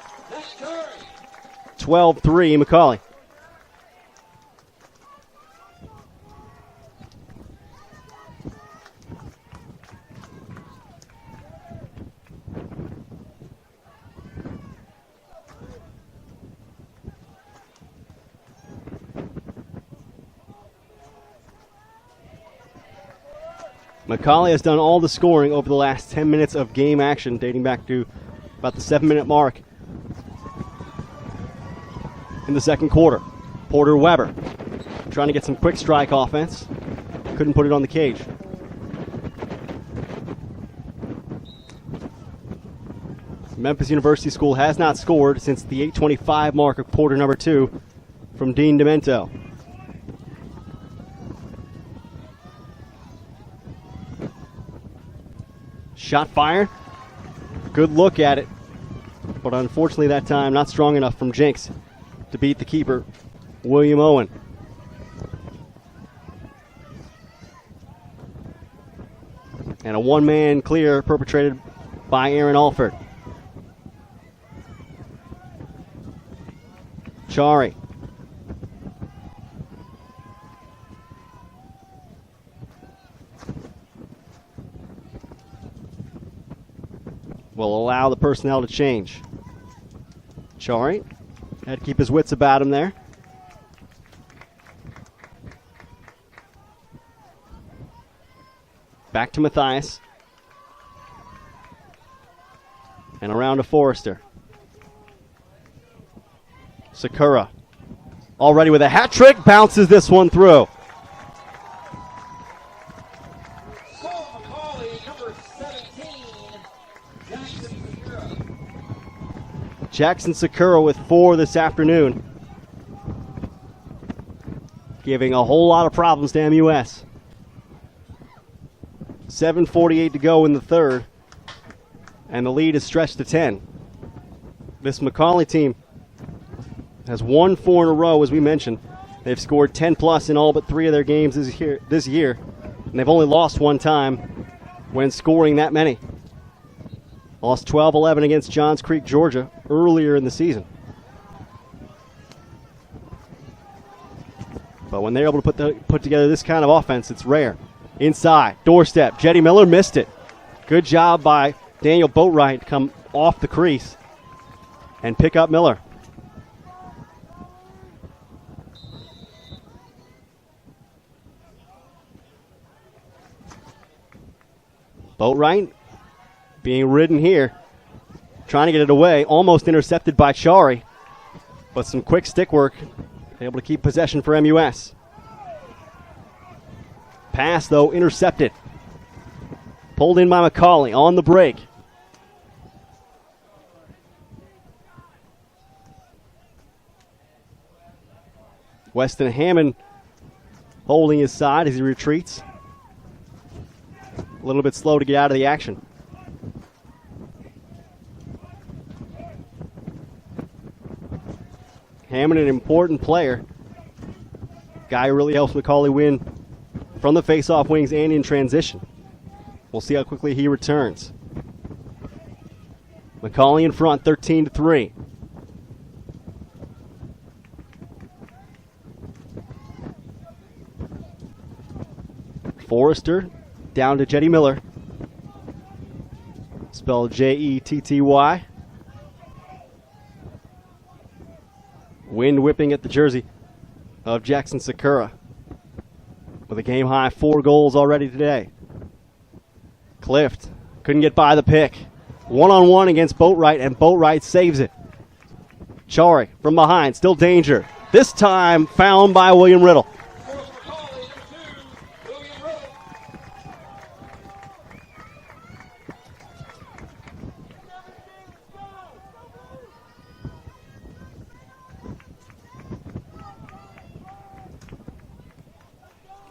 12-3 McCallie. McCallie has done all the scoring over the last 10 minutes of game action, dating back to about the 7-minute mark in the second quarter. Porter Weber trying to get some quick strike offense. Couldn't put it on the cage. Memphis University School has not scored since the 8:25 mark of quarter number 2 from Dean Demento. Shot fired. Good look at it. But unfortunately that time not strong enough from Jenks to beat the keeper, William Owen. And a one-man clear perpetrated by Aaron Alford. Chari. Will allow the personnel to change. Chari had to keep his wits about him there. Back to Matthias. And around to Forrester. Sakura already with a hat trick, bounces this one through. Jackson Sakura with 4 this afternoon, giving a whole lot of problems to MUS. 7:48 to go in the third, and the lead is stretched to 10. This McCallie team has won 4 in a row, as we mentioned. They've scored 10-plus in all but 3 of their games this year, and they've only lost 1 time when scoring that many. Lost 12-11 against Johns Creek, Georgia, earlier in the season. But when they're able to put together this kind of offense, it's rare. Inside, doorstep, Jetty Miller missed it. Good job by Daniel Boatwright to come off the crease and pick up Miller. Boatwright being ridden here, trying to get it away, almost intercepted by Chari, but some quick stick work, able to keep possession for MUS. Pass, though, intercepted. Pulled in by McCallie on the break. Weston Hammond holding his side as he retreats. A little bit slow to get out of the action. Hammond, an important player. Guy who really helps McCallie win from the face-off wings and in transition. We'll see how quickly he returns. McCallie in front, 13-3. Forrester down to Jetty Miller. Spelled Jetty. Wind whipping at the jersey of Jackson Sakura, with a game-high 4 goals already today. Clift couldn't get by the pick. One-on-one against Boatwright, and Boatwright saves it. Chari from behind, still danger. This time found by William Riddle.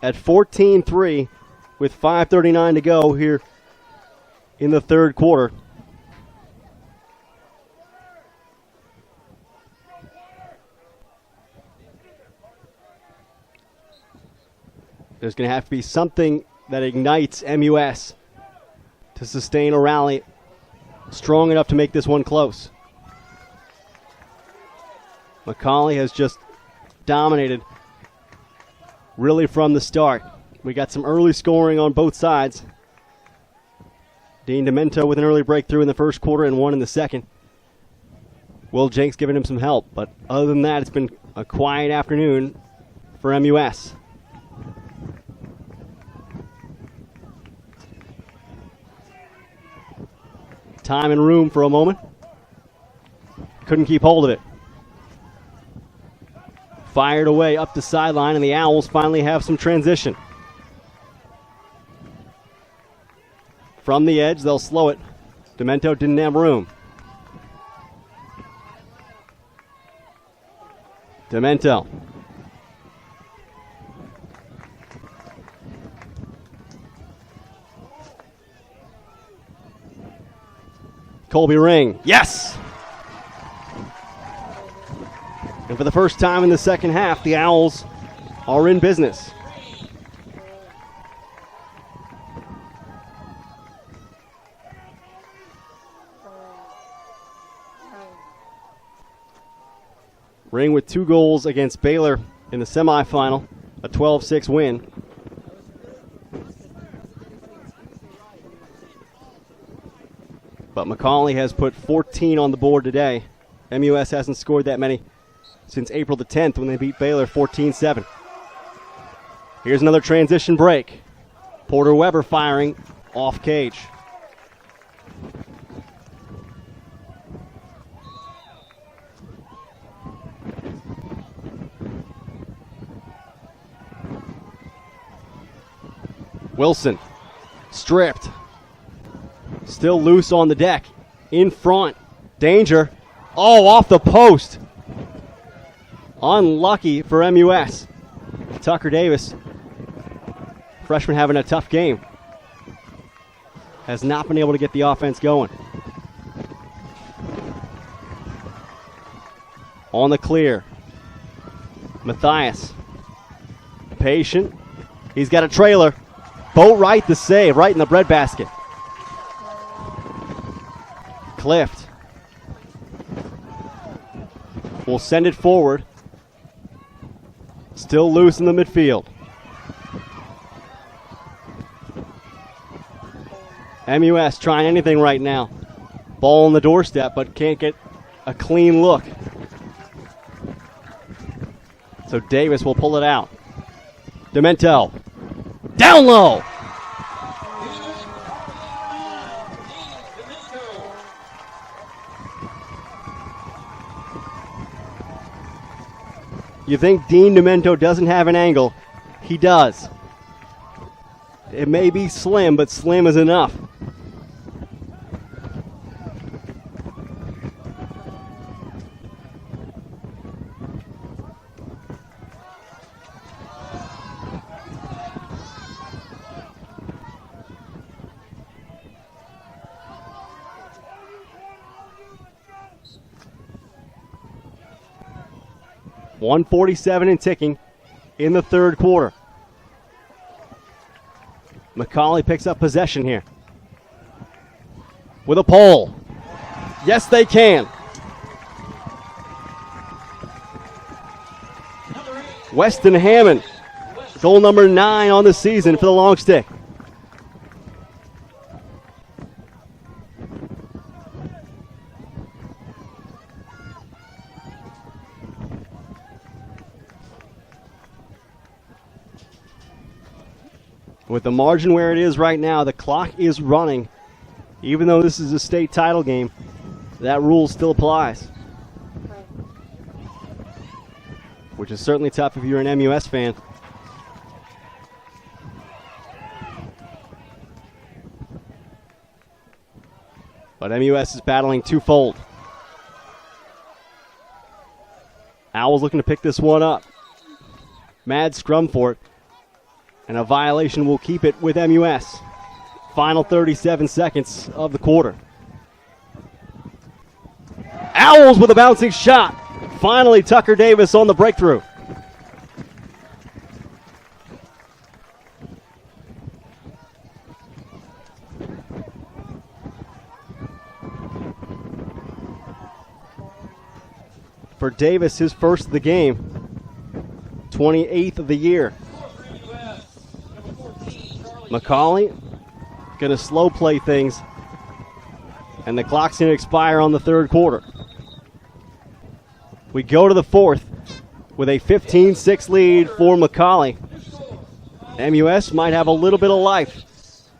At 14-3 with 5:39 to go here in the third quarter. There's going to have to be something that ignites MUS to sustain a rally strong enough to make this one close. McCallie has just dominated really from the start. We got some early scoring on both sides. Dean Demento with an early breakthrough in the first quarter and one in the second. Will Jenks giving him some help, but other than that, it's been a quiet afternoon for MUS. Time and room for a moment. Couldn't keep hold of it. Fired away up the sideline, and the Owls finally have some transition. From the edge, they'll slow it. Demento didn't have room. Demento. Colby Ring. Yes! And for the first time in the second half, the Owls are in business. Ring with 2 goals against Baylor in the semifinal, a 12-6 win. But McCallie has put 14 on the board today. MUS hasn't scored that many since April the 10th when they beat Baylor 14-7. Here's another transition break. Porter Weber firing off cage. Wilson stripped. Still loose on the deck. In front. Danger. Oh, off the post. Unlucky for MUS. Tucker Davis, freshman, having a tough game. has not been able to get the offense going. On the clear, Matthias, patient. He's got a trailer. Boat right the save, right in the breadbasket. Clift will send it forward. Still loose in the midfield. MUS trying anything right now. Ball on the doorstep, but can't get a clean look. So Davis will pull it out. Demento. Down low. You think Dean Demento doesn't have an angle? He does. It may be slim, but slim is enough. .147 and ticking in the third quarter. McCallie picks up possession here with a pole. Yes, they can. Weston Hammond, goal number 9 on the season for the long stick. With the margin where it is right now, the clock is running. Even though this is a state title game, that rule still applies. Which is certainly tough if you're an MUS fan. But MUS is battling twofold. Owls looking to pick this one up. Mad scrum for it. And a violation will keep it with MUS. Final 37 seconds of the quarter. Owls with a bouncing shot. Finally, Tucker Davis on the breakthrough. For Davis, his first of the game. 28th of the year. McCallie going to slow play things, and the clock's going to expire on the third quarter. We go to the fourth with a 15-6 lead for McCallie. MUS might have a little bit of life.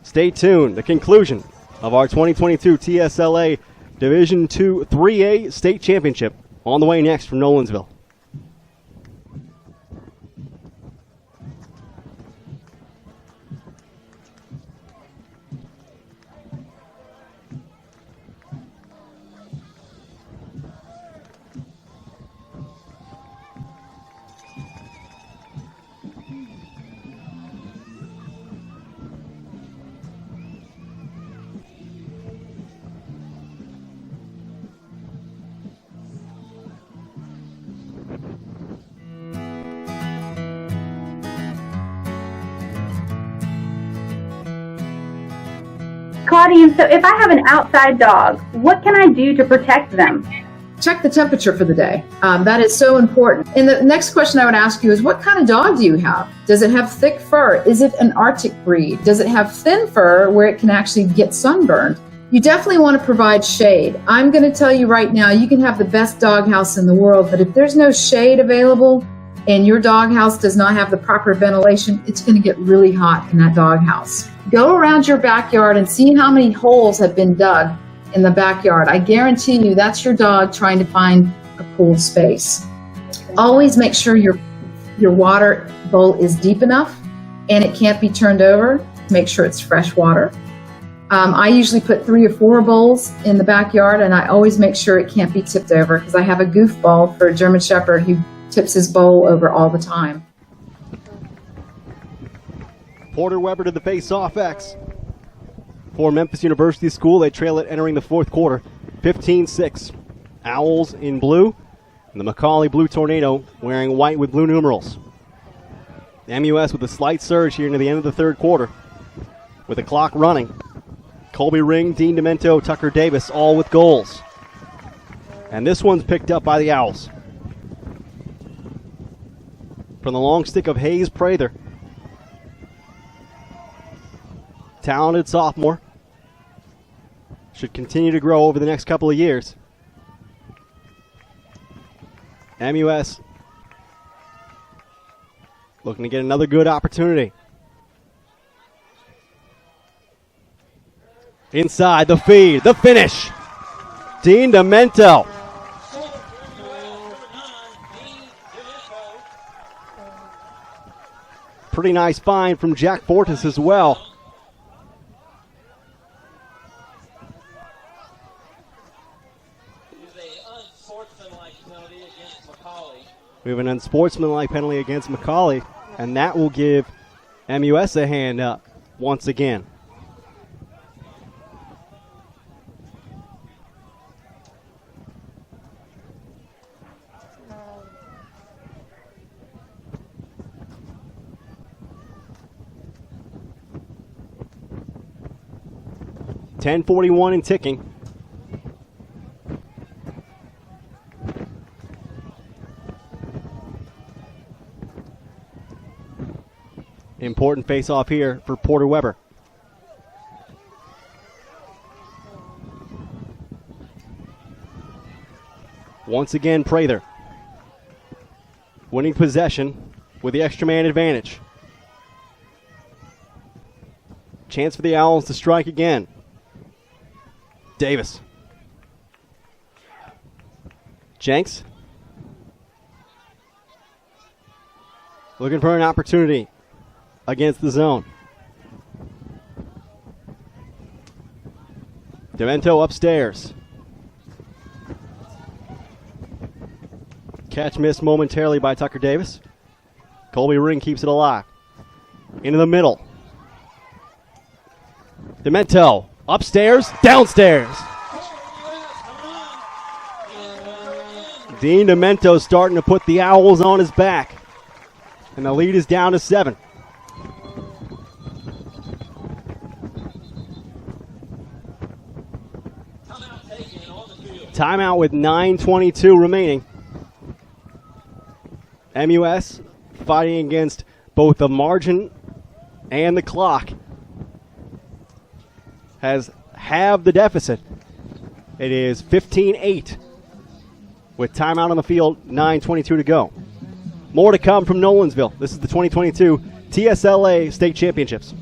Stay tuned. The conclusion of our 2022 TSLA Division II 3A State Championship on the way next from Nolensville. Claudine, so if I have an outside dog, what can I do to protect them? Check the temperature for the day. That is so important. And the next question I would ask you is, what kind of dog do you have? Does it have thick fur? Is it an Arctic breed? Does it have thin fur where it can actually get sunburned? You definitely want to provide shade. I'm going to tell you right now, you can have the best doghouse in the world, but if there's no shade available and your doghouse does not have the proper ventilation, it's going to get really hot in that doghouse. Go around your backyard and see how many holes have been dug in the backyard. I guarantee you that's your dog trying to find a cool space. Always make sure your water bowl is deep enough and it can't be turned over. Make sure it's fresh water. I usually put 3 or 4 bowls in the backyard, and I always make sure it can't be tipped over because I have a goofball for a German Shepherd who tips his bowl over all the time. Porter Weber to the face-off X. for Memphis University School. They trail it entering the fourth quarter, 15-6. Owls in blue, and the McCallie Blue Tornado wearing white with blue numerals. MUS with a slight surge here into the end of the third quarter with the clock running. Colby Ring, Dean Demento, Tucker Davis, all with goals. And this one's picked up by the Owls. From the long stick of Hayes Prather. Talented sophomore. Should continue to grow over the next couple of years. MUS looking to get another good opportunity. Inside the feed, the finish. Dean Demento. Pretty nice find from Jack Fortis as well. We have an unsportsmanlike penalty against McCallie, and that will give MUS a hand up once again. .10:41 and ticking. Important face-off here for Porter Weber. Once again, Prather winning possession with the extra man advantage. Chance for the Owls to strike again. Davis. Jenks. Looking for an opportunity against the zone. Demento upstairs. Catch missed momentarily by Tucker Davis. Colby Ring keeps it alive. Into the middle. Demento upstairs, downstairs. Dean Demento starting to put the Owls on his back. And the lead is down to 7. Timeout with 9:22 remaining. MUS fighting against both the margin and the clock. Has halved the deficit. It is 15-8 with timeout on the field, 9:22 to go. More to come from Nolensville. This is the 2022 TSLA State Championships.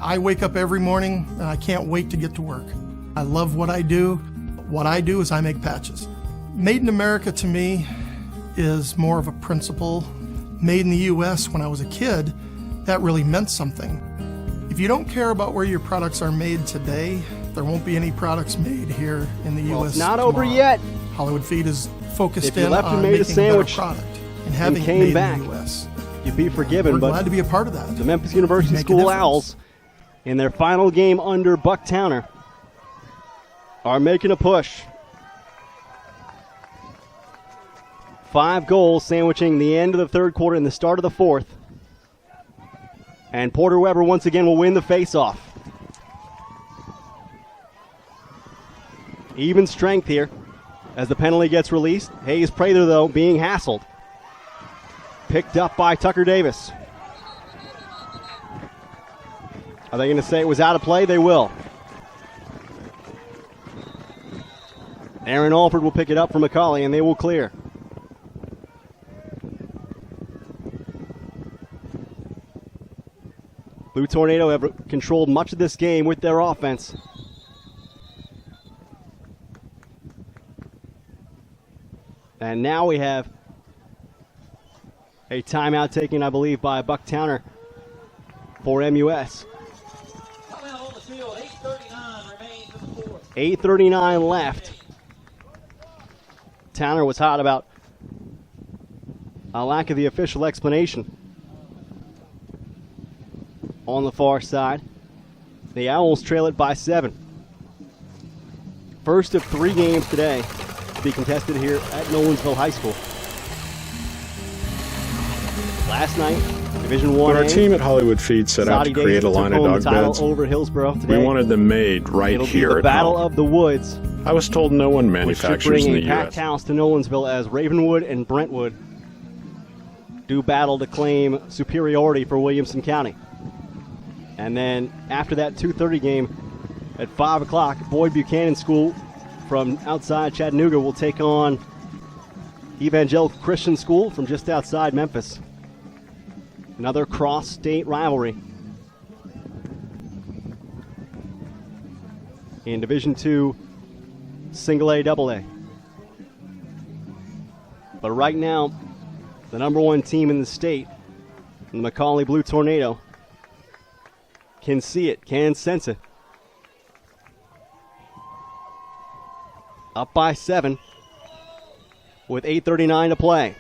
I wake up every morning and I can't wait to get to work. I love what I do. What I do is I make patches. Made in America to me is more of a principle. Made in the U.S. when I was a kid, that really meant something. If you don't care about where your products are made today, there won't be any products made here in the U.S. It's not tomorrow. over yet. Hollywood Feed is focused If you in left and on made a making sandwich better product and having and it came made back, in the U.S. you'd be forgiven. We're but glad to be a part of that. the Memphis University Make a School difference. Owls, in their final game under Buck Towner, are making a push. 5 goals sandwiching the end of the third quarter and the start of the fourth. And Porter Weber once again will win the faceoff. Even strength here as the penalty gets released. Hayes Prather, though, being hassled. Picked up by Tucker Davis. Are they going to say it was out of play? They will. Aaron Alford will pick it up for McCallie, and they will clear. Blue Tornado have controlled much of this game with their offense. And now we have a timeout taken, I believe, by Buck Towner for MUS. 8:39 left. Towner was hot about a lack of the official explanation. On the far side, the Owls trail it by 7. First of 3 games today to be contested here at Nolensville High School. Last night, Division 1A. When our team at Hollywood Feed set out to create a line of dog beds, over Hillsborough today. We wanted them made right here at Battle home. of the Woods. I was told no one manufactures in the U.S. packed house to Nolensville as Ravenwood and Brentwood do battle to claim superiority for Williamson County. And then after that 2:30 game at 5 o'clock, Boyd Buchanan School from outside Chattanooga will take on Evangelical Christian School from just outside Memphis. Another cross-state rivalry. In Division II, Single A, Double A. But right now, the number 1 team in the state, the McCallie Blue Tornado, can see it, can sense it. Up by 7 with 8:39 to play.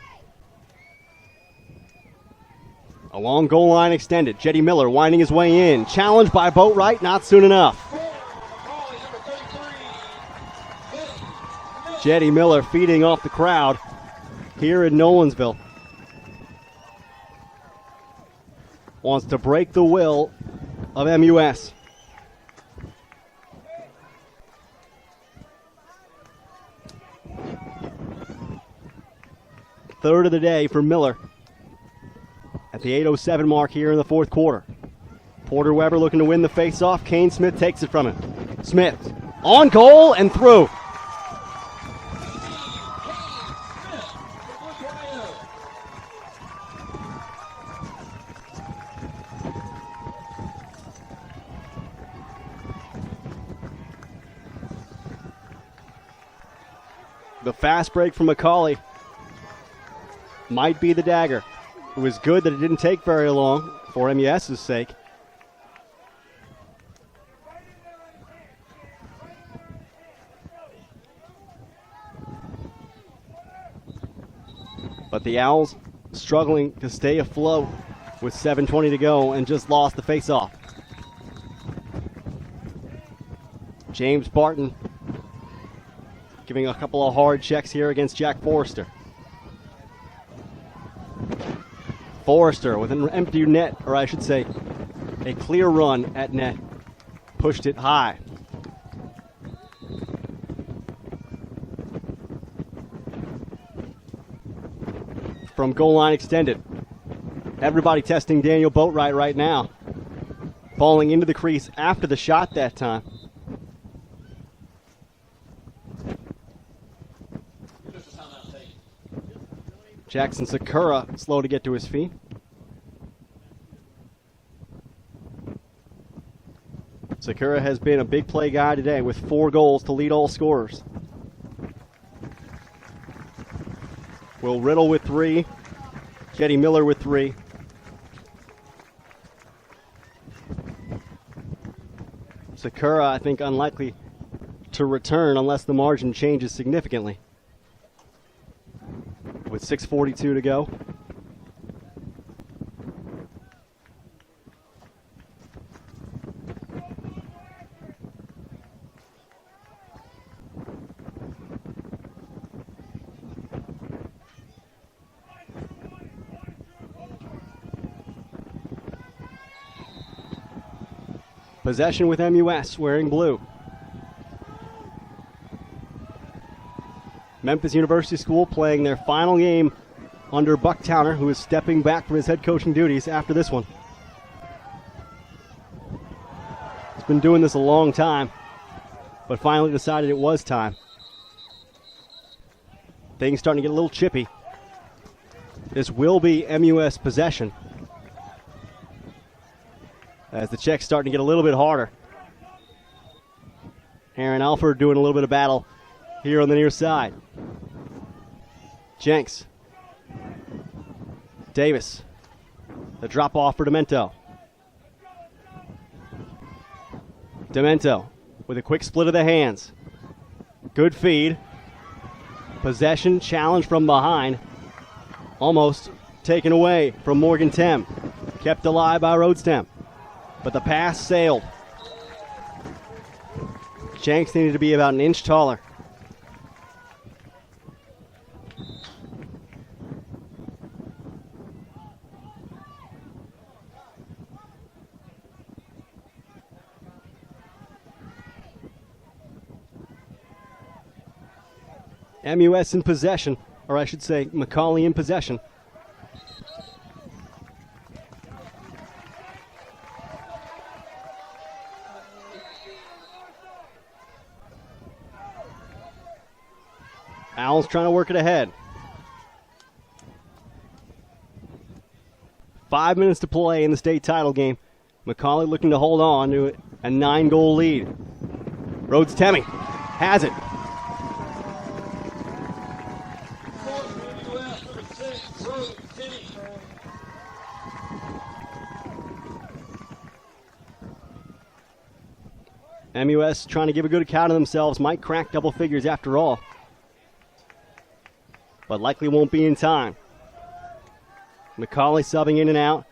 A long goal line extended. Jetty Miller winding his way in. Challenged by Boatwright, not soon enough. Jetty Miller feeding off the crowd here in Nolensville. Wants to break the will of MUS. Third of the day for Miller at the 8:07 mark here in the 4th quarter. Porter Weber looking to win the face-off. Kane Smith takes it from him. Smith on goal and through. The fast break from McCallie might be the dagger. It was good that it didn't take very long for MUS's sake. But the Owls struggling to stay afloat with 7:20 to go and just lost the face-off. James Barton giving a couple of hard checks here against Jack Forrester. Forrester with an empty net, or I should say, a clear run at net. Pushed it high. From goal line extended. Everybody testing Daniel Boatwright right now. Falling into the crease after the shot that time. Jackson Sakura slow to get to his feet. Sakura has been a big play guy today with 4 goals to lead all scorers. Will Riddle with 3. Jetty Miller with 3. Sakura, I think, unlikely to return unless the margin changes significantly. With 6:42 to go. Possession with MUS wearing blue. Memphis University School playing their final game under Buck Towner, who is stepping back from his head coaching duties after this one. He's been doing this a long time, but finally decided it was time. Things starting to get a little chippy. This will be MUS possession. as the check's starting to get a little bit harder. Aaron Alford doing a little bit of battle here on the near side. Jenks. Davis. The drop off for Demento. Demento with a quick split of the hands. Good feed. Possession challenge from behind. Almost taken away from Morgan Tem. Kept alive by Rhodestem. But the pass sailed. Jenks needed to be about an inch taller. MUS in possession, or I should say McCallie in possession. Owls trying to work it ahead. 5 minutes to play in the state title game. McCallie looking to hold on to a 9-goal lead. Rhodes Temming has it. MUS trying to give a good account of themselves. Might crack double figures after all, but likely won't be in time. McCallie subbing in and out.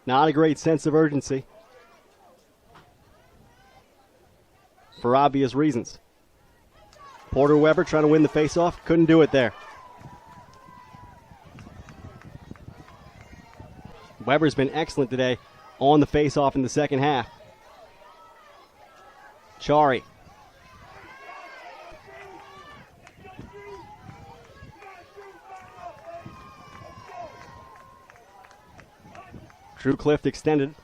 Not a great sense of urgency, for obvious reasons. Porter Weber trying to win the faceoff. Couldn't do it there. Weber's been excellent today on the faceoff in the second half. Chari. Drew Clift extended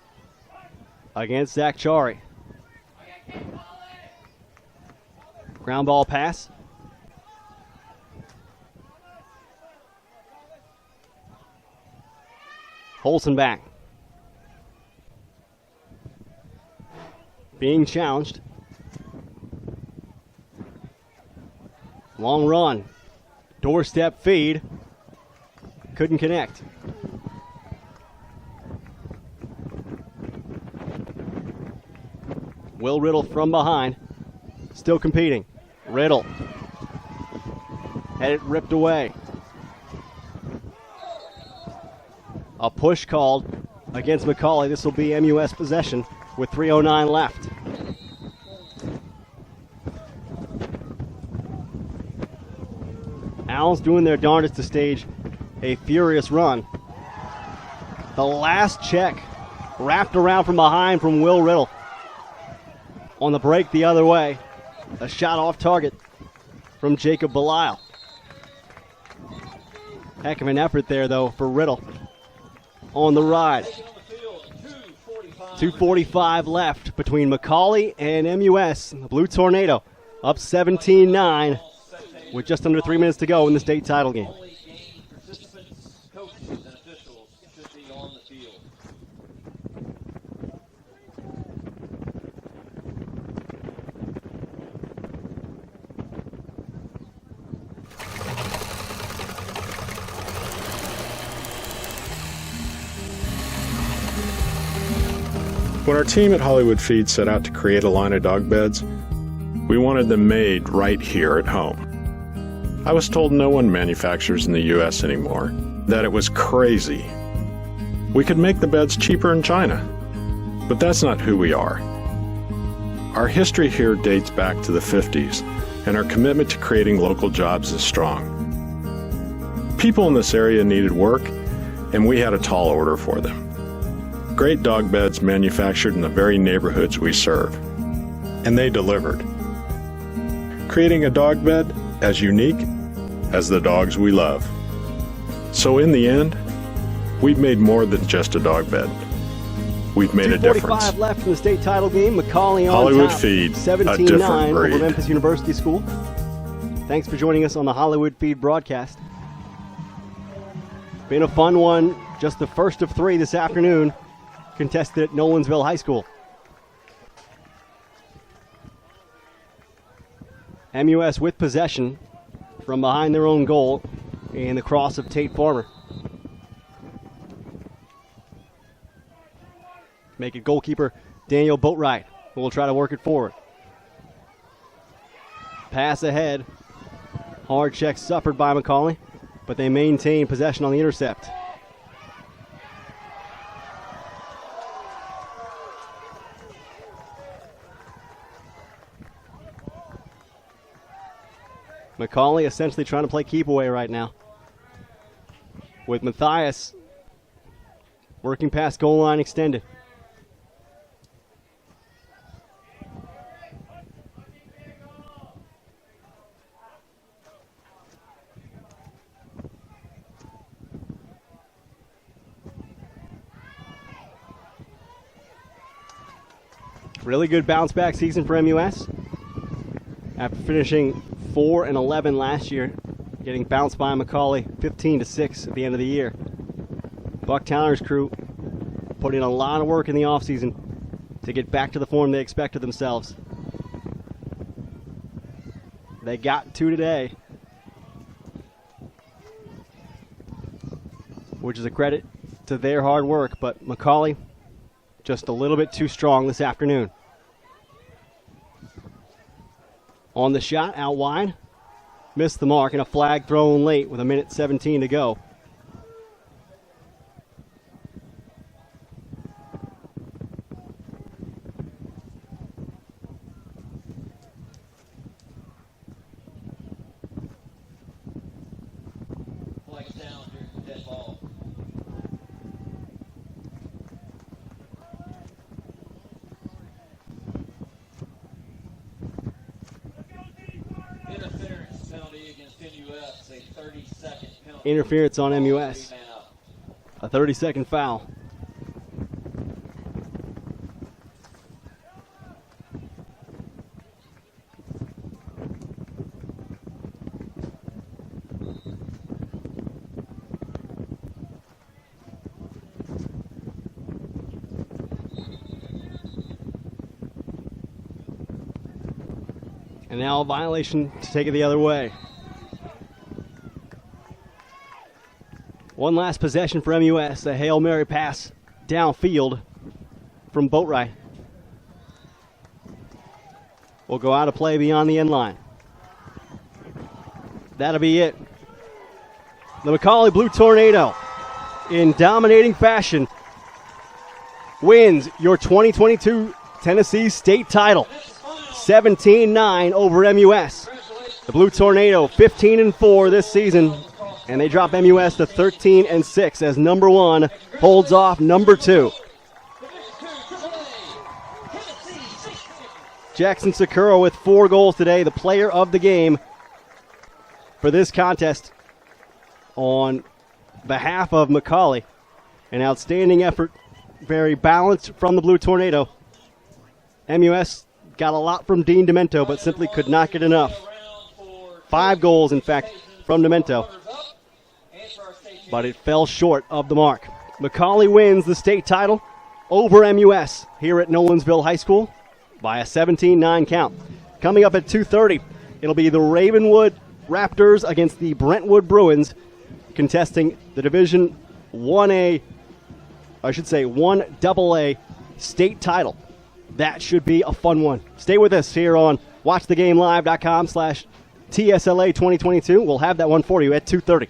against Zach Chari. Ground ball pass. Holzenbach being challenged. Long run. Doorstep feed. Couldn't connect. Will Riddle from behind. Still competing. Riddle. Had it ripped away. A push called against McCallie. This will be MUS possession with 3:09 left. Owls doing their darndest to stage a furious run. The last check wrapped around from behind from Will Riddle. On the break the other way. A shot off target from Jacob Belisle. Heck of an effort there, though, for Riddle on the ride. 2:45 left between McCallie and MUS. The Blue Tornado up 17-9 with just under 3 minutes to go in the state title game. Participants, coaches, and officials should be on the field. When our team at Hollywood Feed set out to create a line of dog beds, we wanted them made right here at home. I was told no one manufactures in the U.S. anymore, that it was crazy. We could make the beds cheaper in China, but that's not who we are. Our history here dates back to the 50s, and our commitment to creating local jobs is strong. People in this area needed work, and we had a tall order for them. Great dog beds manufactured in the very neighborhoods we serve. And they delivered. Creating a dog bed as unique as the dogs we love. So in the end, we've made more than just a dog bed. We've made a difference. 2:45 left in the state title game. McCallie on Hollywood top. Feed, 17-9 over breed. Memphis University School. Thanks for joining us on the Hollywood Feed broadcast. Been a fun one just the first of 3 this afternoon, contested at Nolensville High School. MUS with possession from behind their own goal and the cross of Tate Farmer. Make it goalkeeper Daniel Boatwright, who will try to work it forward. Pass ahead. Hard check suffered by McCallie, but they maintain possession on the intercept. McCallie essentially trying to play keep away right now, with Matthias working past goal line extended. Really good bounce back season for MUS. After finishing 4-11 last year, getting bounced by McCallie 15-6 at the end of the year. Buck Towner's crew put in a lot of work in the offseason to get back to the form they expect of themselves. They got to today, which is a credit to their hard work, but McCallie just a little bit too strong this afternoon. On the shot, out wide. Missed the mark and a flag thrown late with 1:17 to go. Flags down during the dead ball. Interference penalty against MUS, a 30-second penalty. Interference on MUS. A 30-second foul. And now a violation to take it the other way. One last possession for MUS. A Hail Mary pass downfield from Boatwright. Will go out of play beyond the end line. That'll be it. The McCallie Blue Tornado, in dominating fashion, wins your 2022 Tennessee State title. 17-9 over MUS. The Blue Tornado 15-4 this season, and they drop MUS to 13-6 as number 1 holds off number 2. Jackson Sakura with 4 goals today, the player of the game for this contest on behalf of McCallie. An outstanding effort, very balanced from the Blue Tornado. MUS got a lot from Dean Demento, but simply could not get enough. 5 goals, in fact, from Demento, but it fell short of the mark. McCallie wins the state title over MUS here at Nolensville High School by a 17-9 count. Coming up at 2:30, it'll be the Ravenwood Raptors against the Brentwood Bruins, contesting the Division 1AA state title. That should be a fun one. Stay with us here on WatchTheGameLive.com/TSLA 2022. We'll have that one for you at 2:30.